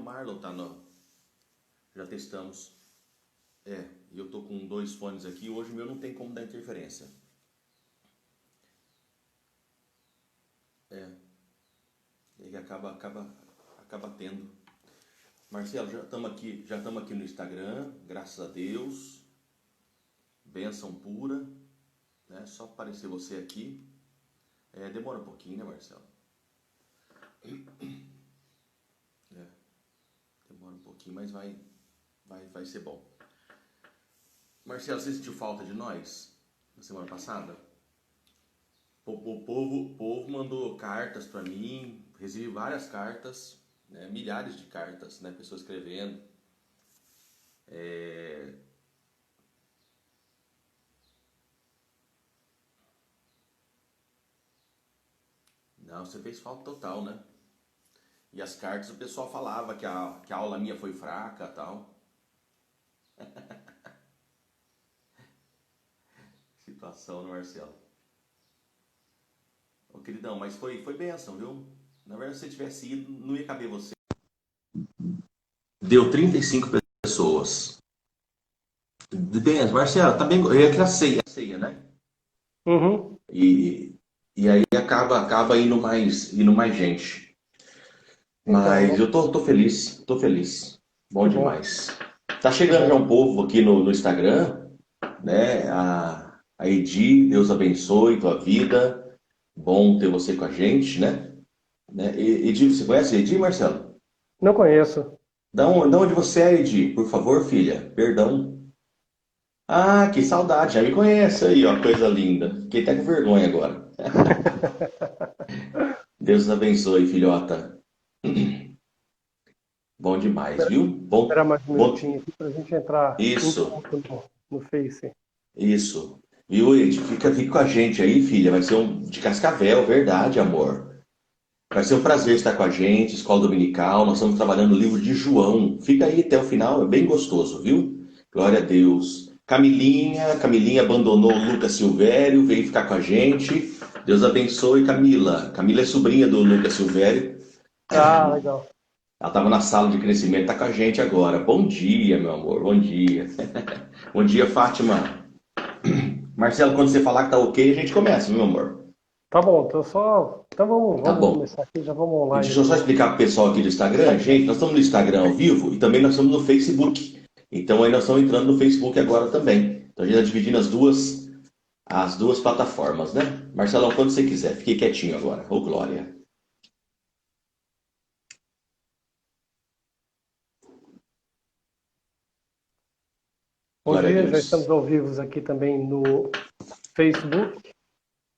Marlon tá no... Já testamos. E eu tô com 2 fones aqui. Hoje o meu não tem como dar interferência. Ele acaba tendo. Marcelo, já estamos aqui no Instagram, graças a Deus. Bênção pura, né? Só aparecer você aqui. Demora um pouquinho, né, Marcelo? Demora um pouquinho, mas vai ser bom. Marcelo, você sentiu falta de nós na semana passada? O povo mandou cartas para mim, recebi várias cartas, né, milhares de cartas, né, pessoas escrevendo. Não, você fez falta total, né? E as cartas o pessoal falava que a aula minha foi fraca e tal. Situação, né, Marcelo? Ô, queridão, mas foi bênção, viu? Na verdade, se você tivesse ido, não ia caber você. Deu 35 pessoas. Bem, Marcelo, tá bem. É que a ceia, né? Uhum. E aí acaba indo mais gente. Mas Então, eu tô feliz, tô feliz. Bom que bom, demais. Tá que chegando já bom. um povo aqui no Instagram, né? A Edi, Deus abençoe tua vida. Bom ter você com a gente, né? Edi, você conhece a Edi, Marcelo? Não conheço. Da onde você é, Edi? Por favor, filha. Perdão. Ah, que saudade. Já me conhece aí, ó. Coisa linda. Fiquei até com vergonha agora. Deus abençoe, filhota. Bom demais, viu? Espera Bom, mais um bom. minutinho aqui para a gente entrar em Isso, ponto no Face. isso. Viu, Edi? Fica com a gente aí, filha. Vai ser de Cascavel, verdade, amor. Vai ser um prazer estar com a gente, Escola Dominical. Nós estamos trabalhando o livro de João. Fica aí até o final, é bem gostoso, viu? Glória a Deus. Camilinha abandonou o Lucas Silvério, veio ficar com a gente. Deus abençoe, Camila. Camila é sobrinha do Lucas Silvério. Ah, legal. Ela estava na sala de crescimento, está com a gente agora. Bom dia, meu amor, bom dia. Bom dia, Fátima. Marcelo, quando você falar que tá ok, a gente começa, meu amor. Tá bom, então só. Então vamos, Tá vamos bom. começar aqui, já vamos E online deixa eu aqui só no explicar para o pessoal aqui do Instagram. Instagram. Gente, nós estamos no Instagram ao vivo e também nós estamos no Facebook. Então aí nós estamos entrando no Facebook agora também. Então a gente está dividindo as duas plataformas, né? Marcelão, quando você quiser, fique quietinho agora. Ô, Glória. Bom Glória a dia, já estamos Deus. ao vivo aqui também no Facebook.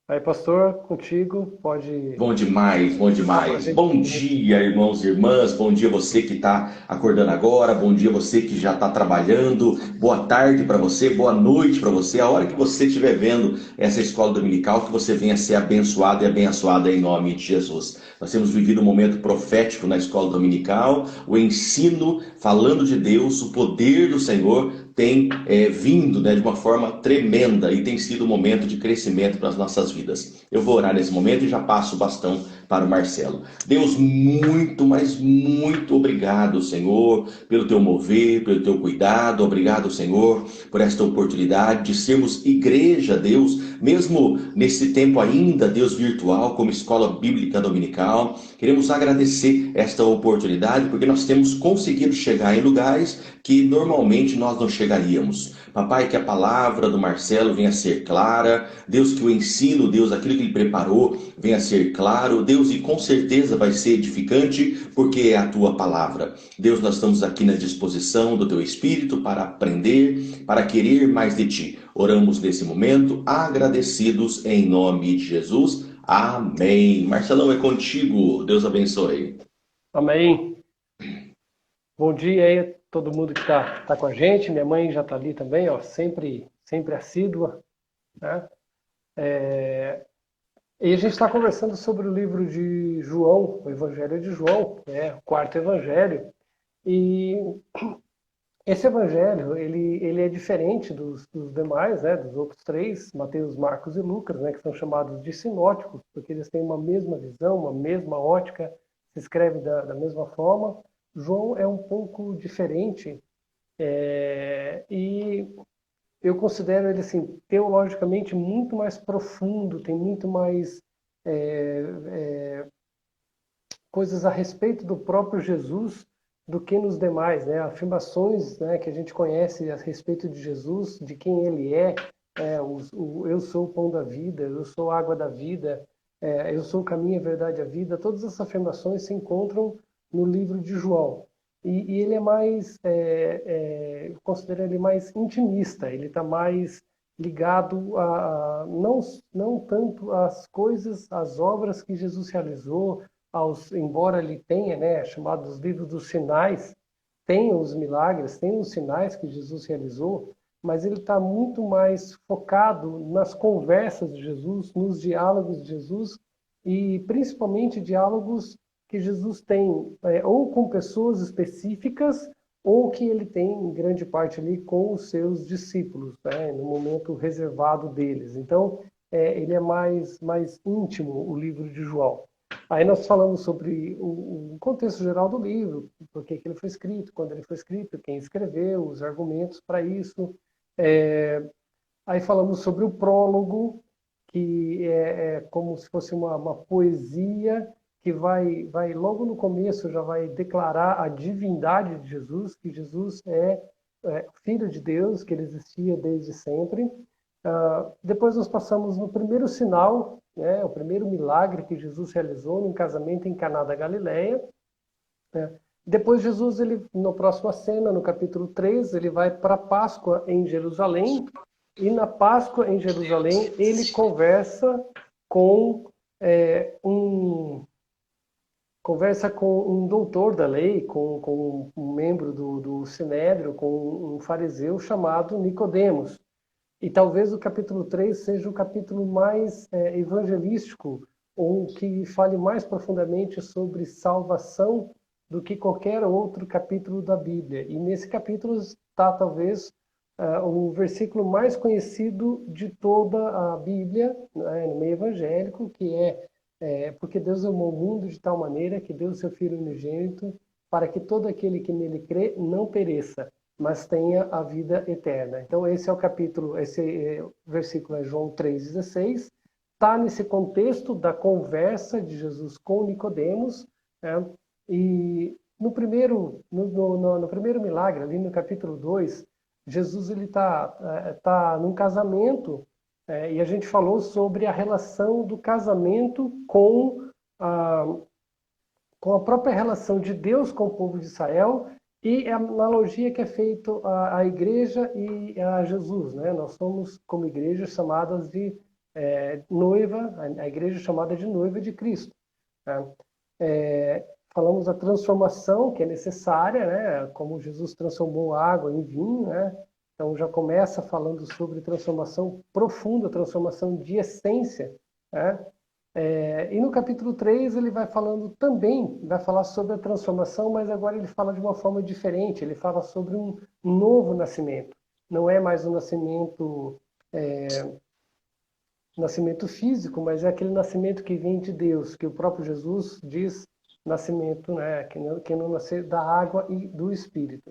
Aí, pastor, contigo, pode Bom demais, bom falar para a demais. gente Bom como dia, irmãos e irmãs. Bom dia você que está acordando agora. Bom dia você que já está trabalhando. Boa tarde para você, boa noite para você. A hora que você estiver vendo essa escola dominical, que você venha ser abençoado e abençoada em nome de Jesus. Nós temos vivido um momento profético na escola dominical, o ensino falando de Deus, o poder do Senhor tem vindo, né, de uma forma tremenda e tem sido um momento de crescimento para as nossas vidas. Eu vou orar nesse momento e já passo o bastão para o Marcelo. Deus, muito, mas muito obrigado, Senhor, pelo teu mover, pelo teu cuidado. Obrigado, Senhor, por esta oportunidade de sermos igreja, Deus, mesmo nesse tempo ainda, Deus, virtual, como escola bíblica dominical. Queremos agradecer esta oportunidade porque nós temos conseguido chegar em lugares que normalmente nós não chegaríamos. Papai, que a palavra do Marcelo venha a ser clara. Deus, que o ensino, Deus, aquilo que ele preparou, venha a ser claro. Deus, e com certeza vai ser edificante, porque é a tua palavra. Deus, nós estamos aqui na disposição do teu Espírito para aprender, para querer mais de ti. Oramos nesse momento, agradecidos em nome de Jesus. Amém. Marcelão, é contigo. Deus abençoe. amém. Bom dia aí a todo mundo que tá com a gente. Minha mãe já está ali também, ó, sempre assídua, né? E a gente está conversando sobre o livro de João, o Evangelho de João, né? O quarto evangelho. E esse evangelho, ele é diferente dos demais, né? Dos outros três, Mateus, Marcos e Lucas, né? Que são chamados de sinóticos, porque eles têm uma mesma visão, uma mesma ótica, se escreve da mesma forma. João é um pouco diferente, e eu considero ele assim, teologicamente muito mais profundo, tem muito mais é, é, coisas a respeito do próprio Jesus do que nos demais, né? Afirmações, né, que a gente conhece a respeito de Jesus, de quem ele é, eu sou o pão da vida, eu sou a água da vida, eu sou o caminho, a verdade e a vida. Todas essas afirmações se encontram no livro de João. E ele é mais, eu considero ele mais intimista, ele está mais ligado não tanto às coisas, às obras que Jesus realizou, embora ele tenha, né, chamados livros dos sinais, tem os milagres, tem os sinais que Jesus realizou, mas ele está muito mais focado nas conversas de Jesus, nos diálogos de Jesus, e principalmente diálogos que Jesus tem ou com pessoas específicas, ou que ele tem, em grande parte, ali com os seus discípulos, né, no momento reservado deles. Então, ele é mais íntimo, o livro de João. Aí nós falamos sobre o contexto geral do livro, por que ele foi escrito, quando ele foi escrito, quem escreveu, os argumentos para isso. Aí falamos sobre o prólogo, que é como se fosse uma poesia que vai logo no começo, já vai declarar a divindade de Jesus, que Jesus é Filho de Deus, que ele existia desde sempre. Depois nós passamos no primeiro sinal, né, o primeiro milagre que Jesus realizou num casamento em Caná da Galileia. Né? Depois Jesus, no próxima cena, no capítulo 3, ele vai para a Páscoa em Jerusalém, e na Páscoa em Jerusalém ele com um doutor da lei, com um membro do Sinédrio, com um fariseu chamado Nicodemos. E talvez o capítulo 3 seja o capítulo mais evangelístico, ou que fale mais profundamente sobre salvação do que qualquer outro capítulo da Bíblia. E nesse capítulo está talvez o versículo mais conhecido de toda a Bíblia, né, no meio evangélico, que porque Deus amou o mundo de tal maneira que deu o seu Filho unigênito para que todo aquele que nele crê não pereça, mas tenha a vida eterna. Então esse é o capítulo, esse versículo é João 3,16, está nesse contexto da conversa de Jesus com Nicodemos, né? E no primeiro milagre, ali no capítulo 2, Jesus ele tá num casamento, e a gente falou sobre a relação do casamento com a própria relação de Deus com o povo de Israel e a analogia que é feita à igreja e a Jesus, né? Nós somos, como igreja, chamadas de noiva, a igreja chamada de noiva de Cristo. Né? Falamos da transformação que é necessária, né? Como Jesus transformou a água em vinho, né? Então já começa falando sobre transformação profunda, transformação de essência, né? E no capítulo 3 ele vai falar sobre a transformação, mas agora ele fala de uma forma diferente, ele fala sobre um novo nascimento. Não é mais um nascimento físico, mas é aquele nascimento que vem de Deus, que o próprio Jesus diz nascimento, né, que não nascer da água e do Espírito.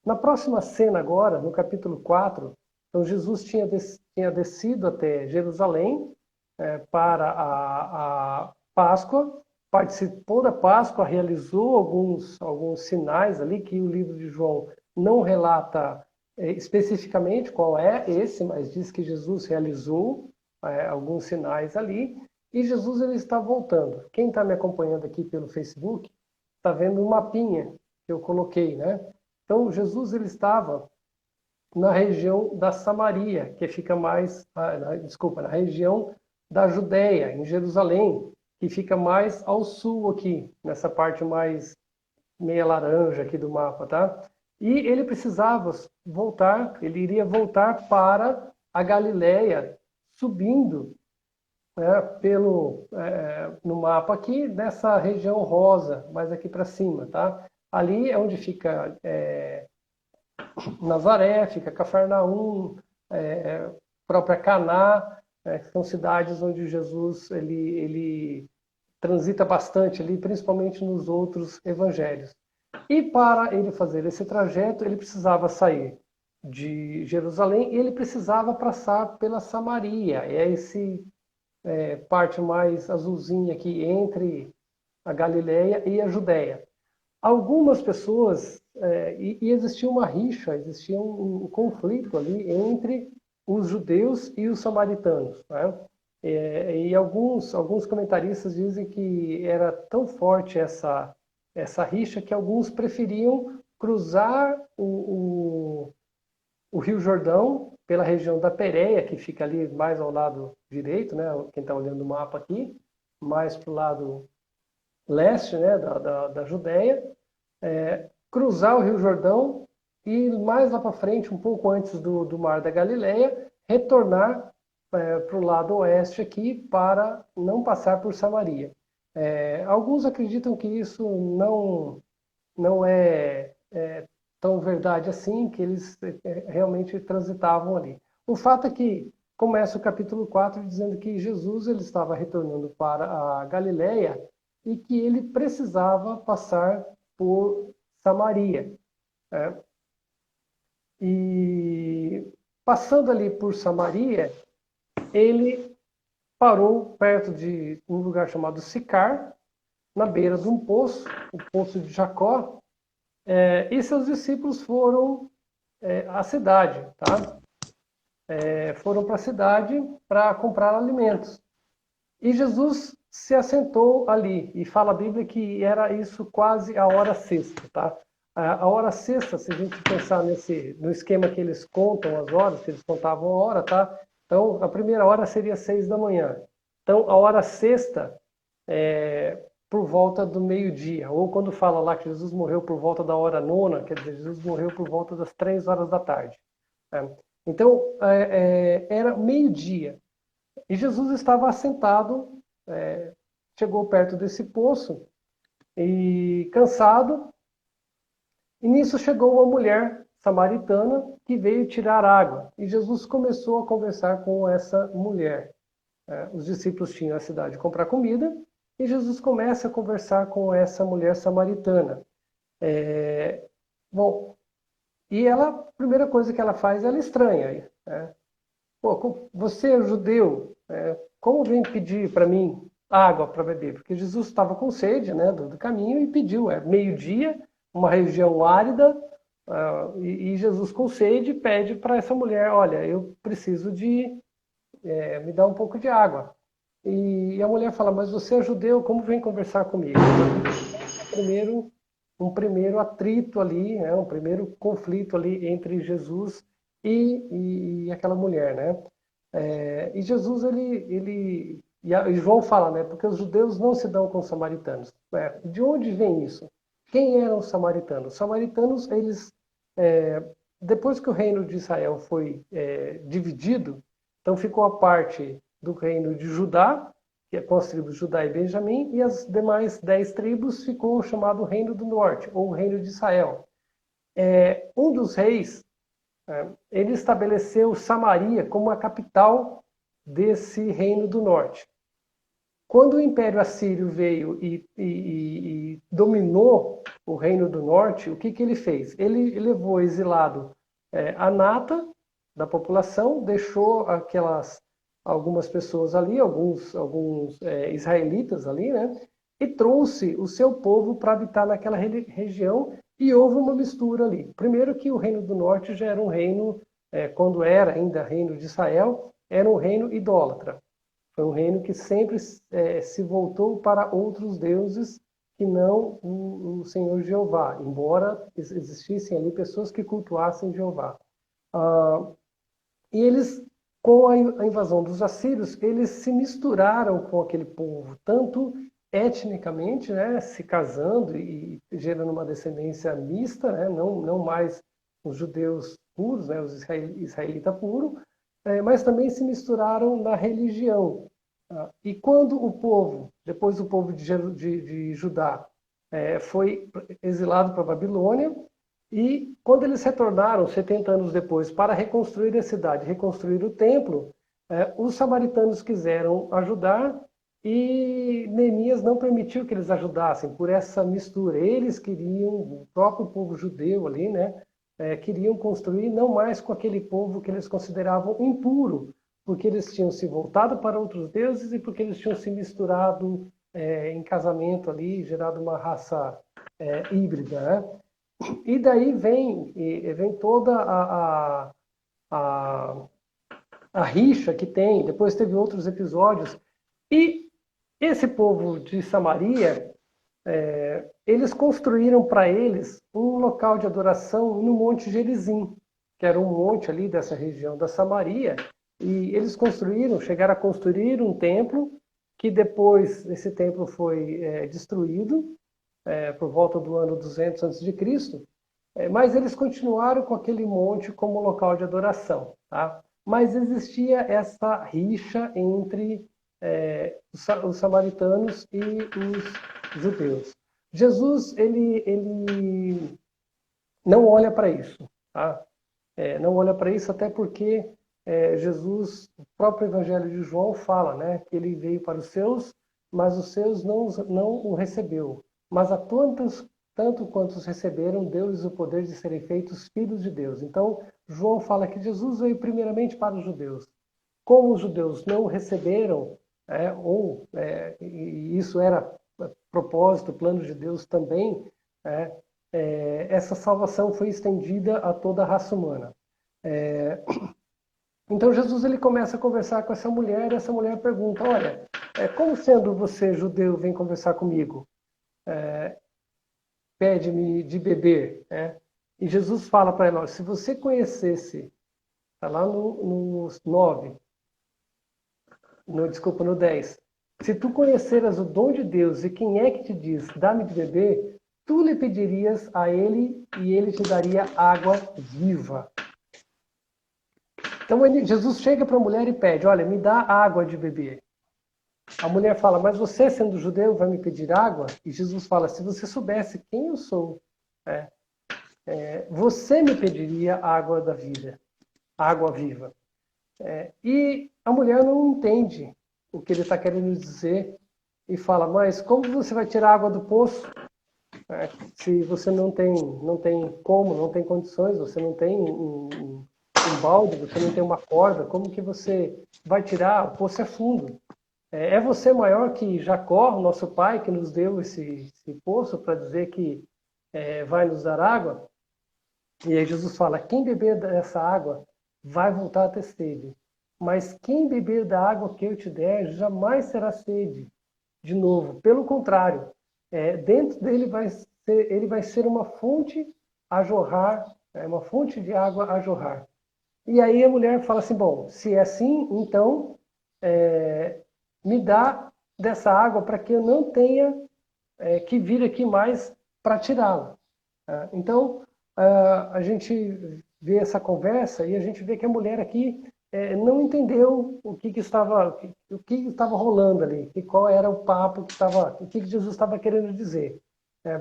Na próxima cena agora, no capítulo 4, então Jesus tinha descido até Jerusalém, para a Páscoa, participou da Páscoa, realizou alguns sinais ali que o livro de João não relata especificamente qual é esse, mas diz que Jesus realizou alguns sinais ali, e Jesus ele está voltando. Quem está me acompanhando aqui pelo Facebook está vendo um mapinha que eu coloquei, né? Então Jesus ele estava na região da Samaria, que fica na região da Judéia, em Jerusalém, que fica mais ao sul aqui, nessa parte mais meia laranja aqui do mapa, tá? E ele precisava voltar, ele iria voltar para a Galileia, subindo, né, no mapa aqui, nessa região rosa, mais aqui para cima, tá? Ali é onde fica Nazaré, fica Cafarnaum, própria Caná, que são cidades onde Jesus ele transita bastante ali, principalmente nos outros evangelhos. E para ele fazer esse trajeto, ele precisava sair de Jerusalém e ele precisava passar pela Samaria. É esse parte mais azulzinha aqui entre a Galileia e a Judéia. Algumas pessoas, e existia uma rixa, existia um conflito ali entre os judeus e os samaritanos, né? E alguns comentaristas dizem que era tão forte essa rixa que alguns preferiam cruzar o Rio Jordão pela região da Pérea, que fica ali mais ao lado direito, né? Quem está olhando o mapa aqui, mais para o lado leste, né? da Judéia, cruzar o Rio Jordão e mais lá para frente, um pouco antes do Mar da Galileia, retornar para o lado oeste aqui para não passar por Samaria. Alguns acreditam que isso não é tão verdade assim, que eles realmente transitavam ali. O fato é que começa o capítulo 4 dizendo que Jesus ele estava retornando para a Galileia e que ele precisava passar por Samaria. E passando ali por Samaria, ele parou perto de um lugar chamado Sicar, na beira de um poço, o poço de Jacó, e seus discípulos foram à cidade, tá? Foram para a cidade para comprar alimentos. E Jesus se assentou ali, e fala a Bíblia que era isso quase a hora sexta, tá? A hora sexta, se a gente pensar no esquema que eles contam as horas, que eles contavam a hora, tá? Então, a primeira hora seria 6 da manhã. Então, a hora sexta é por volta do meio-dia. Ou quando fala lá que Jesus morreu por volta da hora nona, quer dizer, Jesus morreu por volta das 3 horas da tarde. Então, era meio-dia. E Jesus estava assentado, chegou perto desse poço, e cansado, e nisso chegou uma mulher samaritana que veio tirar água. E Jesus começou a conversar com essa mulher. Os discípulos tinham a cidade comprar comida, e Jesus começa a conversar com essa mulher samaritana. Bom, e ela, a primeira coisa que ela faz, ela estranha. Pô, você é judeu, como vem pedir para mim água para beber? Porque Jesus estava com sede, né, do caminho e pediu, meio-dia, uma região árida, e Jesus com sede pede para essa mulher, olha, eu preciso de me dar um pouco de água. E a mulher fala, mas você é judeu, como vem conversar comigo? Um primeiro atrito ali, um primeiro conflito ali entre Jesus e aquela mulher, né? E Jesus, e João fala, né? Porque os judeus não se dão com os samaritanos. De onde vem isso? Quem eram os samaritanos? Os samaritanos, eles, depois que o reino de Israel foi dividido, então ficou a parte do reino de Judá, que é com as tribos Judá e Benjamim, e as demais 10 tribos ficou o chamado Reino do Norte, ou Reino de Israel. Um dos reis, ele estabeleceu Samaria como a capital desse Reino do Norte. Quando o Império Assírio veio e dominou o Reino do Norte, o que ele fez? Ele levou exilado a nata da população, deixou algumas pessoas ali, alguns israelitas ali, né? E trouxe o seu povo para habitar naquela região e houve uma mistura ali. Primeiro que o Reino do Norte já era um reino, quando era ainda reino de Israel, era um reino idólatra. Foi um reino que sempre se voltou para outros deuses que não o Senhor Jeová, embora existissem ali pessoas que cultuassem Jeová. E eles, com a invasão dos assírios, eles se misturaram com aquele povo, tanto etnicamente, né, se casando e gerando uma descendência mista, né, não mais os judeus puros, né, os israelitas puros, mas também se misturaram na religião. E quando o povo, depois o povo de Judá, foi exilado para a Babilônia, e quando eles retornaram, 70 anos depois, para reconstruir a cidade, reconstruir o templo, os samaritanos quiseram ajudar E Neemias não permitiu que eles ajudassem por essa mistura. Eles queriam, o próprio povo judeu ali, né, queriam construir não mais com aquele povo que eles consideravam impuro, porque eles tinham se voltado para outros deuses e porque eles tinham se misturado em casamento ali, gerado uma raça híbrida, né? E daí vem toda a, a rixa que tem. Depois teve outros episódios. E esse povo de Samaria, eles construíram para eles um local de adoração no Monte Gerizim, que era um monte ali dessa região da Samaria. E eles chegaram a construir um templo, que depois esse templo foi destruído, por volta do ano 200 a.C., mas eles continuaram com aquele monte como local de adoração. Tá? Mas existia essa rixa entre os samaritanos e os judeus. Jesus, ele não olha para isso. Tá? Não olha para isso até porque Jesus, o próprio Evangelho de João fala, né, que ele veio para os seus, mas os seus não o recebeu. Mas a tanto quanto os receberam, deu-lhes o poder de serem feitos filhos de Deus. Então, João fala que Jesus veio primeiramente para os judeus. Como os judeus não o receberam, e isso era propósito, plano de Deus também, essa salvação foi estendida a toda a raça humana. Então Jesus ele começa a conversar com essa mulher e essa mulher pergunta, olha, como sendo você judeu vem conversar comigo? Pede-me de beber. E Jesus fala para ela, se você conhecesse, está lá no 9, desculpa, no 10. Se tu conheceras o dom de Deus e quem é que te diz, dá-me de beber, tu lhe pedirias a ele e ele te daria água viva. Então Jesus chega para a mulher e pede, olha, me dá água de beber. A mulher fala, mas você, sendo judeu, vai me pedir água? E Jesus fala, se você soubesse quem eu sou, você me pediria água da vida, água viva. E a mulher não entende o que ele está querendo dizer e fala, mas como você vai tirar água do poço se você não tem como, não tem condições, você não tem um balde, você não tem uma corda, como que você vai tirar? O poço é fundo. É você maior que Jacó, nosso pai, que nos deu esse poço para dizer que vai nos dar água? E aí Jesus fala, quem beber dessa água vai voltar a ter sede. Mas quem beber da água que eu te der, jamais terá sede de novo. Pelo contrário, dentro dele ele vai ser uma fonte a jorrar, uma fonte de água a jorrar. E aí a mulher fala assim, bom, se é assim, então me dá dessa água para que eu não tenha que vir aqui mais para tirá-la. Então, a gente vê essa conversa e a gente vê que a mulher aqui não entendeu o que estava rolando ali, e qual era o papo o que Jesus estava querendo dizer.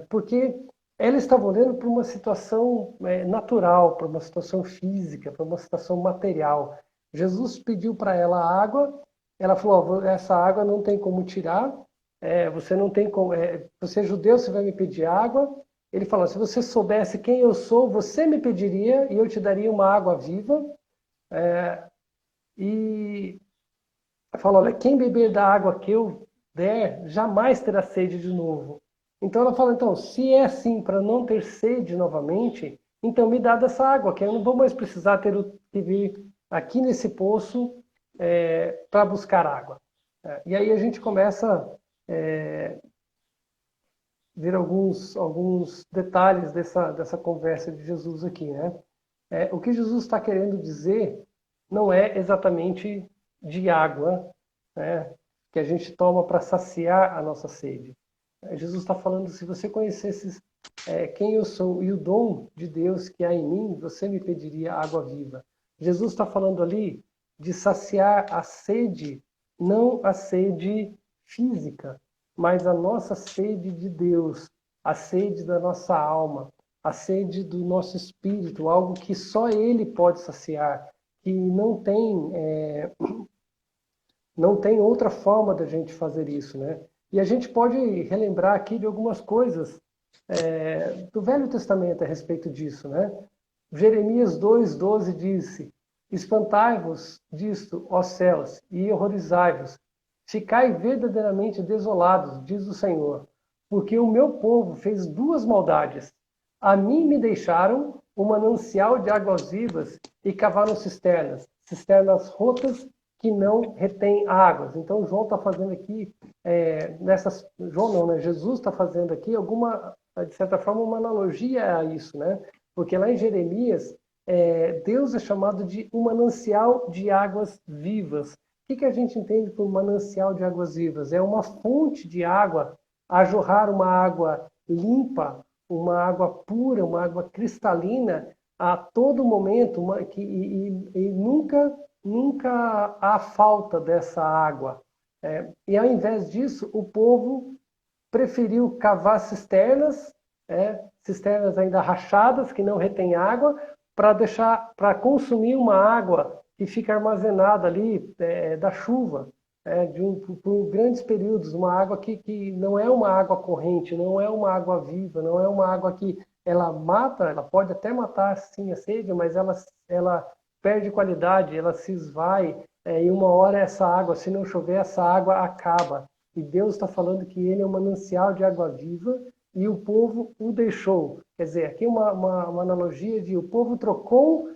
Porque ela estava olhando para uma situação natural, para uma situação física, para uma situação material. Jesus pediu para ela água, ela falou, essa água não tem como tirar, você não tem como, você é judeu, você vai me pedir água. Ele falou, se você soubesse quem eu sou, você me pediria e eu te daria uma água viva. E falou, olha, quem beber da água que eu der, jamais terá sede de novo. Então ela fala, então, se é assim para não ter sede novamente, então me dá dessa água, que eu não vou mais precisar ter que vir aqui nesse poço para buscar água. E aí a gente começa a ver alguns detalhes dessa conversa de Jesus aqui, né? O que Jesus está querendo dizer não é exatamente de água, né, que a gente toma para saciar a nossa sede. Jesus está falando, se você conhecesse quem eu sou e o dom de Deus que há em mim, você me pediria água viva. Jesus está falando ali de saciar a sede, não a sede física, mas a nossa sede de Deus, a sede da nossa alma, a sede do nosso espírito, algo que só Ele pode saciar, que não tem Não tem outra forma da gente fazer isso, né? E a gente pode relembrar aqui de algumas coisas do Velho Testamento a respeito disso, né? Jeremias 2,12 disse: Espantai-vos disto, ó céus, e horrorizai-vos. Ficai verdadeiramente desolados, diz o Senhor, porque o meu povo fez duas maldades. A mim me deixaram um manancial de águas vivas e cavaram cisternas, cisternas rotas que não retêm águas. Então João está fazendo aqui João não, né? Jesus está fazendo aqui alguma, de certa forma, uma analogia a isso, né? Porque lá em Jeremias, Deus é chamado de um manancial de águas vivas. O que a gente entende por manancial de águas vivas? É uma fonte de água a jorrar uma água limpa, uma água pura, uma água cristalina a todo momento, e nunca há falta dessa água. E ao invés disso, o povo preferiu cavar cisternas, cisternas ainda rachadas, que não retêm água, para consumir uma água que fica armazenada ali da chuva, por grandes períodos, uma água que não é uma água corrente, não é uma água viva, não é uma água que ela mata, ela pode até matar sim a sede, mas ela perde qualidade, ela se esvai, e uma hora essa água, se não chover, essa água acaba. E Deus está falando que ele é um manancial de água viva e o povo o deixou. Quer dizer, aqui uma analogia de o povo trocou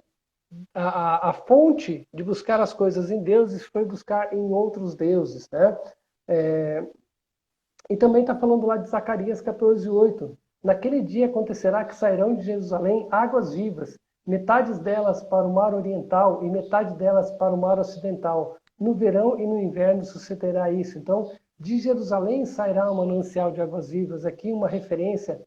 a fonte de buscar as coisas em Deus e foi buscar em outros deuses, né? E também está falando lá de Zacarias 14:8. Naquele dia acontecerá que sairão de Jerusalém águas vivas, metades delas para o mar oriental e metade delas para o mar ocidental. No verão e no inverno sucederá isso. Então, de Jerusalém sairá um manancial de águas vivas. Aqui uma referência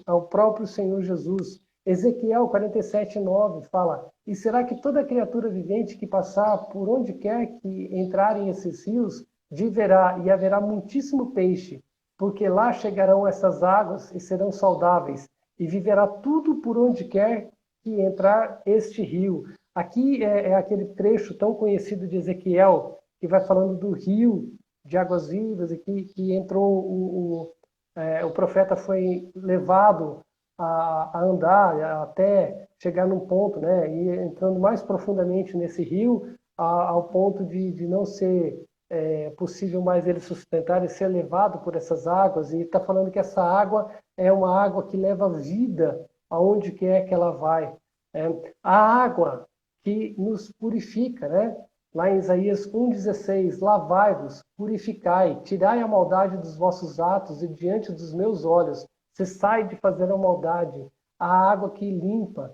ao próprio Senhor Jesus. Ezequiel 47:9 fala: E será que toda criatura vivente que passar por onde quer que entrarem esses rios viverá, e haverá muitíssimo peixe, porque lá chegarão essas águas e serão saudáveis, e viverá tudo por onde quer que entrar este rio. Aqui é aquele trecho tão conhecido de Ezequiel, que vai falando do rio de águas vivas, e que entrou o profeta foi levado a andar até chegar num ponto, né, e entrando mais profundamente nesse rio, ao ponto de não ser possível mais ele sustentar e ser levado por essas águas. E está falando que essa água é uma água que leva vida aonde quer que ela vai. A água que nos purifica, né? Lá em Isaías 1,16, lavai-vos, purificai, tirai a maldade dos vossos atos e diante dos meus olhos, cessai de fazer a maldade, a água que limpa.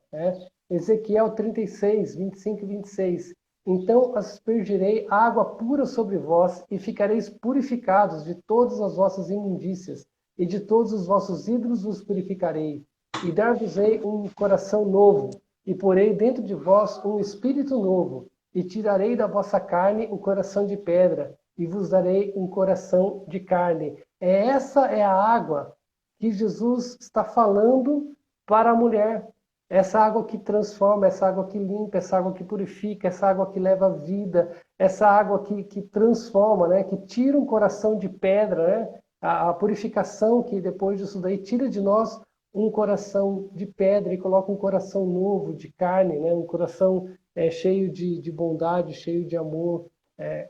Ezequiel 36, 25 e 26. Então aspergirei água pura sobre vós, e ficareis purificados de todas as vossas imundícias, e de todos os vossos ídolos vos purificarei. E dar-vos-ei um coração novo, e porei dentro de vós um espírito novo, e tirarei da vossa carne o coração de pedra, e vos darei um coração de carne. Essa é a água que Jesus está falando para a mulher. Essa água que transforma, essa água que limpa, essa água que purifica, essa água que leva vida, essa água que transforma, né? Que tira um coração de pedra, né? A purificação que depois disso daí tira de nós um coração de pedra e coloca um coração novo, de carne, né? Um coração cheio de bondade, cheio de amor,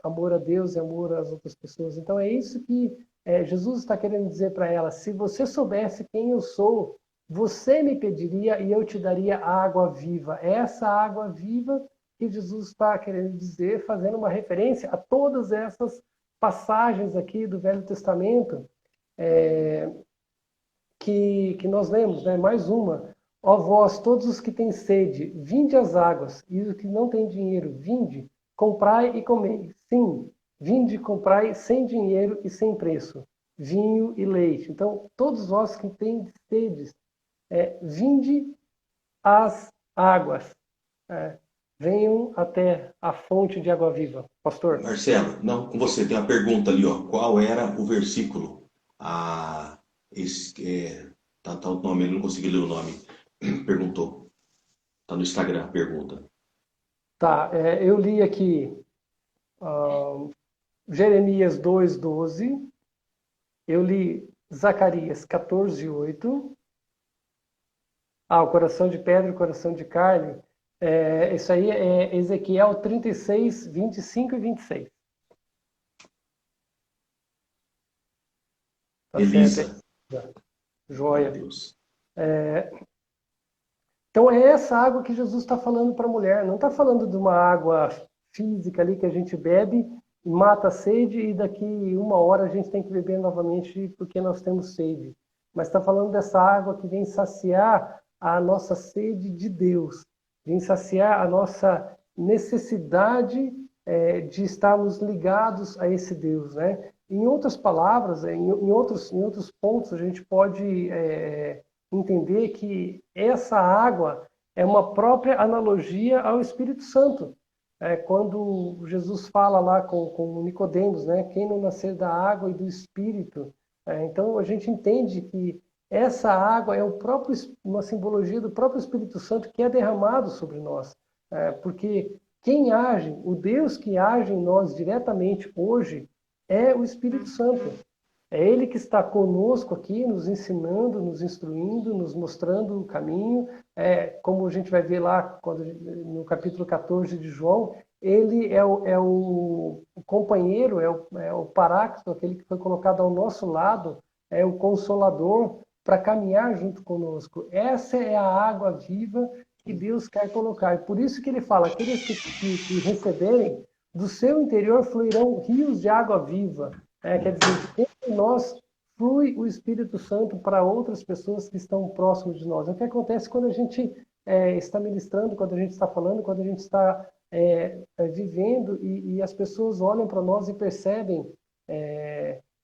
amor a Deus e amor às outras pessoas. Então é isso que Jesus está querendo dizer para ela: se você soubesse quem eu sou, você me pediria e eu te daria água viva. Essa água viva que Jesus está querendo dizer, fazendo uma referência a todas essas passagens aqui do Velho Testamento que nós lemos, né? Mais uma. Ó vós, todos os que têm sede, vinde às águas, e os que não têm dinheiro, vinde, comprai e comei. Sim, vinde e comprai sem dinheiro e sem preço, vinho e leite. Então, todos vós que têm sede, vinde às águas, venham até a fonte de água viva. Pastor? Marcelo, não, com você tem uma pergunta ali, ó. Qual era o versículo? Tá o nome, eu não consegui ler o nome. Perguntou. Tá no Instagram a pergunta. Tá, eu li aqui Jeremias 2:12. Eu li Zacarias 14:8. O coração de pedra e o coração de carne. Isso aí é Ezequiel 36, 25 e 26. Tá Elisa. certo? Joia. Meu Deus. Então é essa água que Jesus está falando para a mulher. Não está falando de uma água física ali que a gente bebe, mata a sede e daqui 1 hora a gente tem que beber novamente porque nós temos sede. Mas está falando dessa água que vem saciar a nossa sede de Deus, vem saciar a nossa necessidade de estarmos ligados a esse Deus, né? Em outras palavras, em outros pontos, a gente pode entender que essa água é uma própria analogia ao Espírito Santo. Quando Jesus fala lá com Nicodemos, né? Quem não nascer da água e do Espírito. Então a gente entende que essa água é uma simbologia do próprio Espírito Santo que é derramado sobre nós. Porque quem age, o Deus que age em nós diretamente hoje, é o Espírito Santo. É Ele que está conosco aqui, nos ensinando, nos instruindo, nos mostrando o caminho. Como a gente vai ver lá no capítulo 14 de João, Ele é o companheiro, é o paráclito, aquele que foi colocado ao nosso lado, é o consolador para caminhar junto conosco. Essa é a água viva que Deus quer colocar. E por isso que Ele fala, aqueles que receberem, do seu interior fluirão rios de água viva. Quer dizer, dentro de nós flui o Espírito Santo para outras pessoas que estão próximas de nós. É o que acontece quando a gente está ministrando, quando a gente está falando, quando a gente está vivendo e as pessoas olham para nós e percebem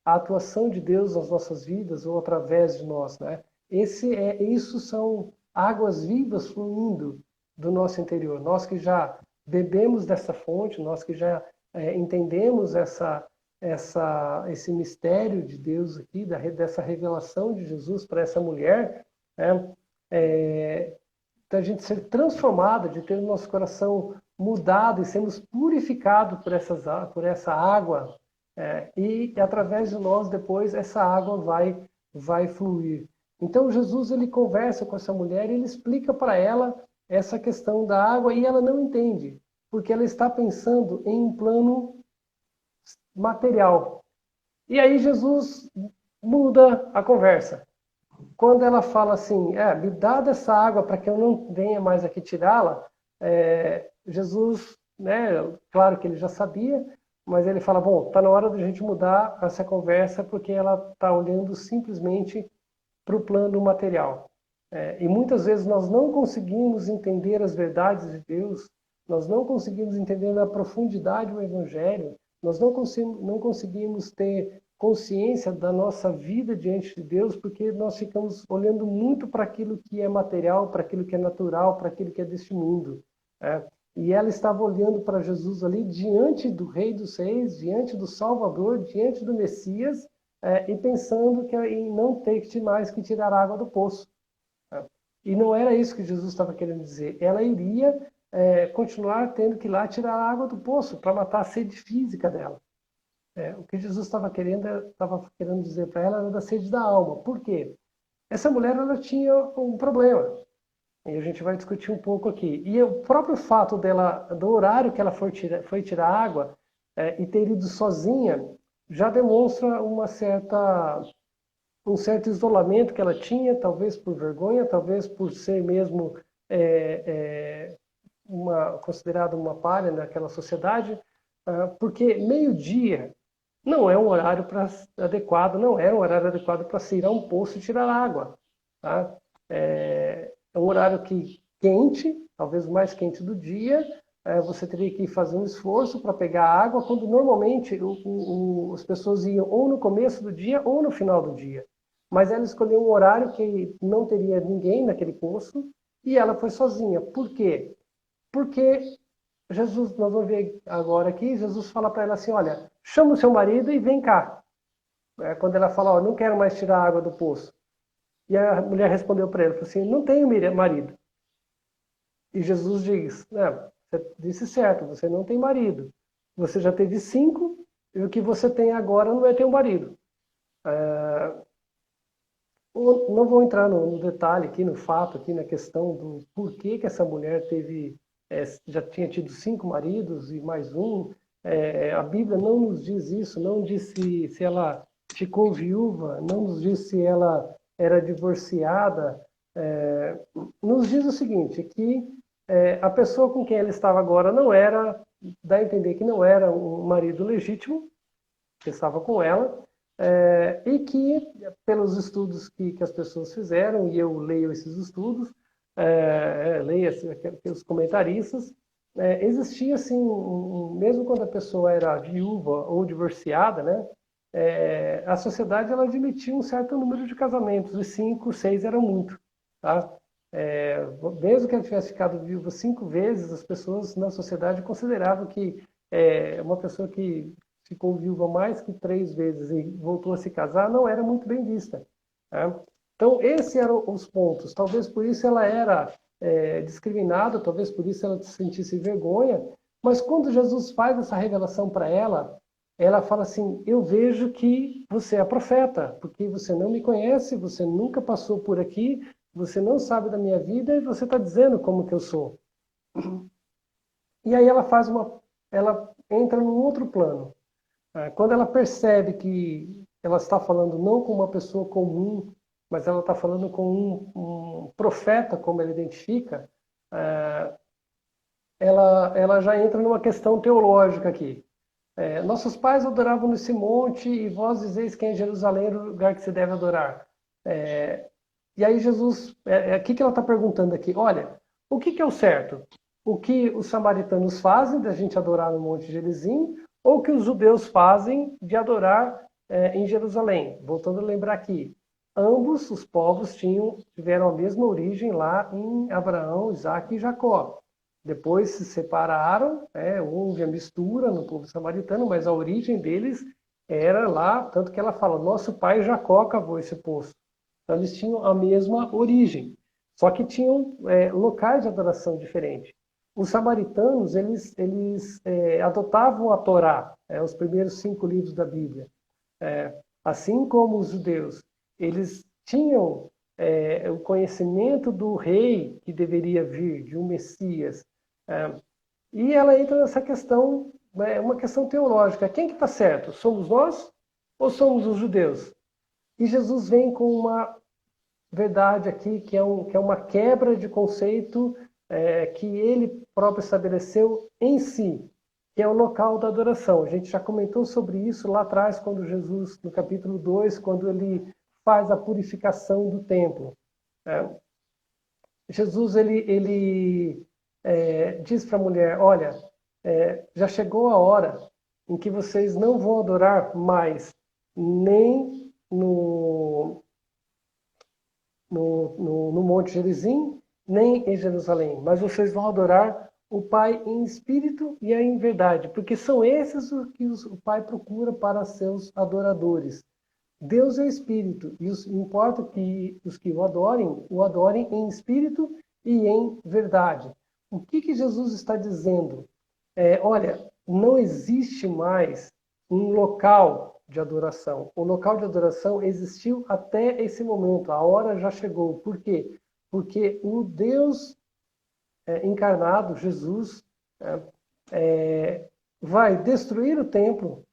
a atuação de Deus nas nossas vidas ou através de nós, né? Isso são águas vivas fluindo do nosso interior. Nós que já bebemos dessa fonte, nós que já entendemos esse mistério de Deus aqui, dessa revelação de Jesus para essa mulher, né? Da gente ser transformado, de ter o nosso coração mudado e sermos purificados por essa água, e através de nós depois essa água vai fluir. Então Jesus ele conversa com essa mulher e ele explica para ela essa questão da água e ela não entende, porque ela está pensando em um plano material. E aí Jesus muda a conversa. Quando ela fala assim, me dá dessa água para que eu não venha mais aqui tirá-la, Jesus, né, claro que ele já sabia, mas ele fala, bom, está na hora da gente mudar essa conversa porque ela está olhando simplesmente para o plano material. E muitas vezes nós não conseguimos entender as verdades de Deus, nós não conseguimos entender na profundidade o Evangelho, nós não conseguimos ter consciência da nossa vida diante de Deus, porque nós ficamos olhando muito para aquilo que é material, para aquilo que é natural, para aquilo que é deste mundo. E ela estava olhando para Jesus ali diante do Rei dos Reis, diante do Salvador, diante do Messias, e pensando que em não ter mais que tirar água do poço. E não era isso que Jesus estava querendo dizer. Ela iria continuar tendo que ir lá tirar a água do poço para matar a sede física dela. O que Jesus estava querendo dizer para ela era da sede da alma. Por quê? Essa mulher ela tinha um problema. E a gente vai discutir um pouco aqui. E o próprio fato do horário que ela foi tirar água e ter ido sozinha, já demonstra um certo isolamento que ela tinha, talvez por vergonha, talvez por ser mesmo considerada uma palha naquela sociedade, porque meio-dia não é um horário adequado, não era um horário adequado para se ir a um poço e tirar água. Tá? É um horário quente, talvez o mais quente do dia, você teria que fazer um esforço para pegar água, quando normalmente as pessoas iam ou no começo do dia ou no final do dia. Mas ela escolheu um horário que não teria ninguém naquele poço e ela foi sozinha. Por quê? Porque Jesus, nós vamos ver agora aqui, Jesus fala para ela assim, olha, chama o seu marido e vem cá. Quando ela fala, não quero mais tirar a água do poço. E a mulher respondeu para ele, falou assim, não tenho marido. E Jesus diz, você disse certo, você não tem marido. você já teve 5, e o que você tem agora não é ter um marido. Não vou entrar no detalhe aqui, no fato, aqui na questão do porquê que essa mulher já tinha tido 5 maridos e mais um. A Bíblia não nos diz isso, não diz se ela ficou viúva, não nos diz se ela era divorciada. Nos diz o seguinte, que a pessoa com quem ela estava agora dá a entender que não era um marido legítimo, que estava com ela, e que, pelos estudos que as pessoas fizeram, e eu leio esses estudos, leio os comentaristas, existia, assim, mesmo quando a pessoa era viúva ou divorciada, né, a sociedade ela admitia um certo número de casamentos, e 5, 6 eram muito. Tá? Mesmo que ela tivesse ficado viúva 5 vezes, as pessoas na sociedade consideravam que uma pessoa que ficou viúva mais que 3 vezes e voltou a se casar, não era muito bem vista. Né? Então, esses eram os pontos. Talvez por isso ela era discriminada, talvez por isso ela sentisse vergonha, mas quando Jesus faz essa revelação para ela, ela fala assim, eu vejo que você é profeta, porque você não me conhece, você nunca passou por aqui, você não sabe da minha vida e você está dizendo como que eu sou. E aí ela entra num outro plano. Quando ela percebe que ela está falando não com uma pessoa comum, mas ela está falando com um profeta, como ela identifica, ela já entra numa questão teológica aqui. Nossos pais adoravam nesse monte e vós dizeis que em Jerusalém é o lugar que se deve adorar. E aí Jesus, o que ela está perguntando aqui? Olha, o que é o certo? O que os samaritanos fazem da gente adorar no Monte Gerizim ou o que os judeus fazem de adorar em Jerusalém? Voltando a lembrar aqui, ambos os povos tiveram a mesma origem lá em Abraão, Isaac e Jacó. Depois se separaram, houve a mistura no povo samaritano, mas a origem deles era lá, tanto que ela fala, nosso pai Jacó cavou esse poço. Então eles tinham a mesma origem, só que tinham locais de adoração diferentes. Os samaritanos, eles adotavam a Torá, os primeiros 5 livros da Bíblia. Assim como os judeus, eles tinham o conhecimento do rei que deveria vir, de um Messias. E ela entra nessa questão, uma questão teológica. Quem que está certo? Somos nós ou somos os judeus? E Jesus vem com uma verdade aqui, que é uma quebra de conceito que ele próprio estabeleceu em si, que é o local da adoração. A gente já comentou sobre isso lá atrás, quando Jesus, no capítulo 2, quando ele faz a purificação do templo. Jesus, ele diz para a mulher, olha, já chegou a hora em que vocês não vão adorar mais nem no Monte Gerizim, nem em Jerusalém, mas vocês vão adorar o Pai em espírito e em verdade, porque são esses o que o Pai procura para seus adoradores. Deus é espírito, e importa que os que o adorem em espírito e em verdade. O que Jesus está dizendo? Olha, não existe mais um local de adoração. O local de adoração existiu até esse momento, a hora já chegou. Por quê? Porque o Deus encarnado, Jesus, vai destruir o templo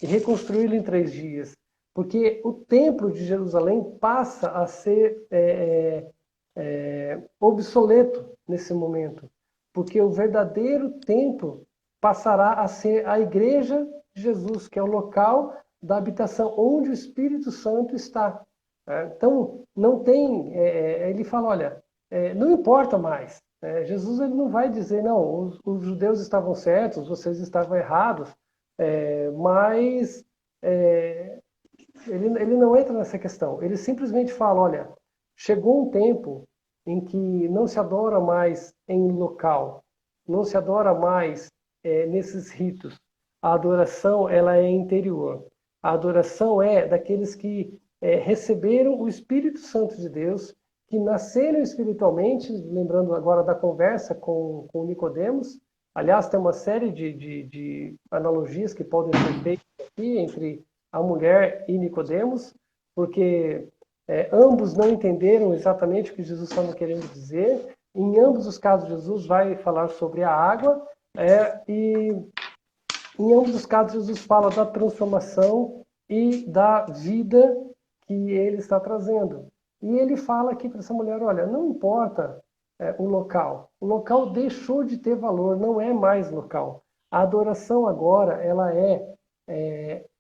e reconstruí-lo em 3 dias. Porque o templo de Jerusalém passa a ser obsoleto nesse momento. Porque o verdadeiro templo passará a ser a igreja de Jesus, que é o local da habitação onde o Espírito Santo está. Então, não tem... ele fala, olha, não importa mais. Jesus ele não vai dizer, não, os judeus estavam certos, vocês estavam errados, mas ele não entra nessa questão. Ele simplesmente fala, olha, chegou um tempo em que não se adora mais em local, não se adora mais nesses ritos. A adoração ela é interior. A adoração é daqueles que receberam o Espírito Santo de Deus, que nasceram espiritualmente, lembrando agora da conversa com Nicodemos, Aliás, tem uma série de analogias que podem ser feitas aqui entre a mulher e Nicodemos, porque ambos não entenderam exatamente o que Jesus estava querendo dizer. Em ambos os casos, Jesus vai falar sobre a água, e em ambos os casos, Jesus fala da transformação e da vida que ele está trazendo. E ele fala aqui para essa mulher, olha, não importa o local deixou de ter valor, não é mais local. A adoração agora, ela é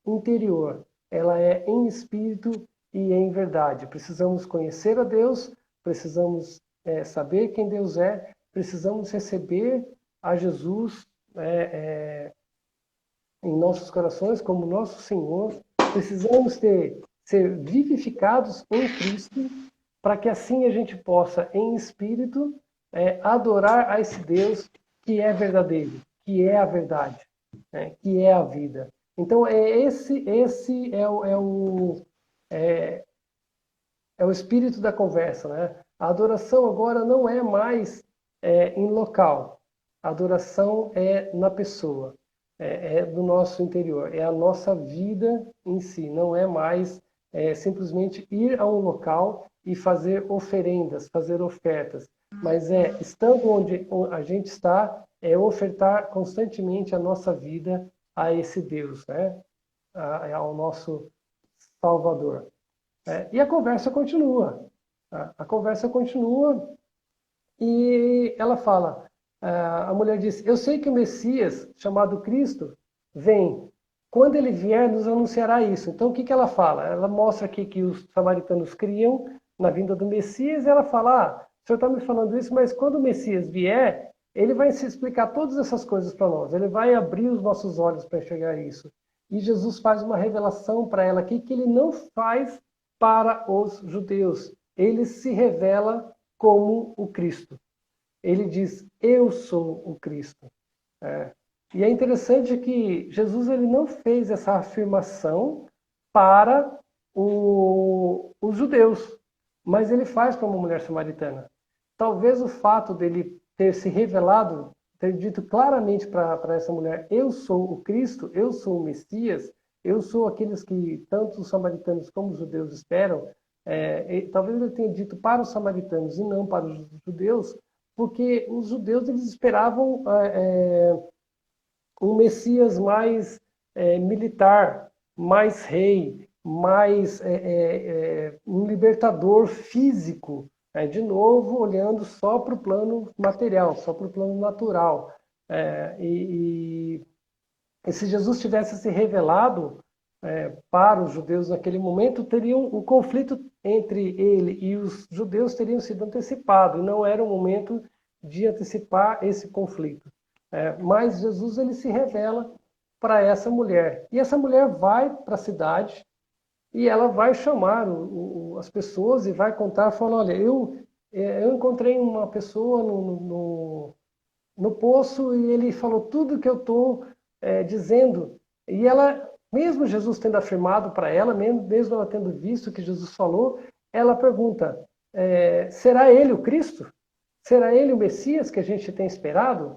interior, ela é em espírito e em verdade. Precisamos conhecer a Deus, precisamos saber quem Deus é, precisamos receber a Jesus em nossos corações como nosso Senhor. Precisamos ser vivificados em Cristo, para que assim a gente possa, em espírito, adorar a esse Deus que é verdadeiro, que é a verdade, que é a vida. Então, esse é o espírito da conversa, né? A adoração agora não é mais em local. A adoração é na pessoa, é do nosso interior, é a nossa vida em si. Não é mais simplesmente ir a um local e fazer oferendas, fazer ofertas, mas estando onde a gente está, ofertar constantemente a nossa vida a esse Deus, né? Ao nosso Salvador. E a conversa continua. A conversa continua e ela fala, a mulher diz, eu sei que o Messias, chamado Cristo, vem. Quando ele vier, nos anunciará isso. Então, o que ela fala? Ela mostra aqui que os samaritanos criam na vinda do Messias e ela fala, o senhor está me falando isso, mas quando o Messias vier, ele vai se explicar todas essas coisas para nós. Ele vai abrir os nossos olhos para enxergar isso. E Jesus faz uma revelação para ela aqui que ele não faz para os judeus. Ele se revela como o Cristo. Ele diz, eu sou o Cristo. E é interessante que Jesus ele não fez essa afirmação para os judeus, mas ele faz para uma mulher samaritana. Talvez o fato dele ter se revelado, ter dito claramente para essa mulher, eu sou o Cristo, eu sou o Messias, eu sou aqueles que tanto os samaritanos como os judeus esperam, talvez ele tenha dito para os samaritanos e não para os judeus, porque os judeus eles esperavam um Messias mais militar, mais rei, mais um libertador físico, de novo olhando só para o plano material, só para o plano natural. E se Jesus tivesse se revelado para os judeus naquele momento, o conflito entre ele e os judeus teriam sido antecipado, e não era o momento de antecipar esse conflito. Mas Jesus ele se revela para essa mulher. E essa mulher vai para a cidade e ela vai chamar as pessoas e vai contar, falando, olha, eu encontrei uma pessoa no poço e ele falou tudo que eu estou dizendo. E ela, mesmo Jesus tendo afirmado para ela, mesmo ela tendo visto o que Jesus falou, ela pergunta, será ele o Cristo? Será ele o Messias que a gente tem esperado?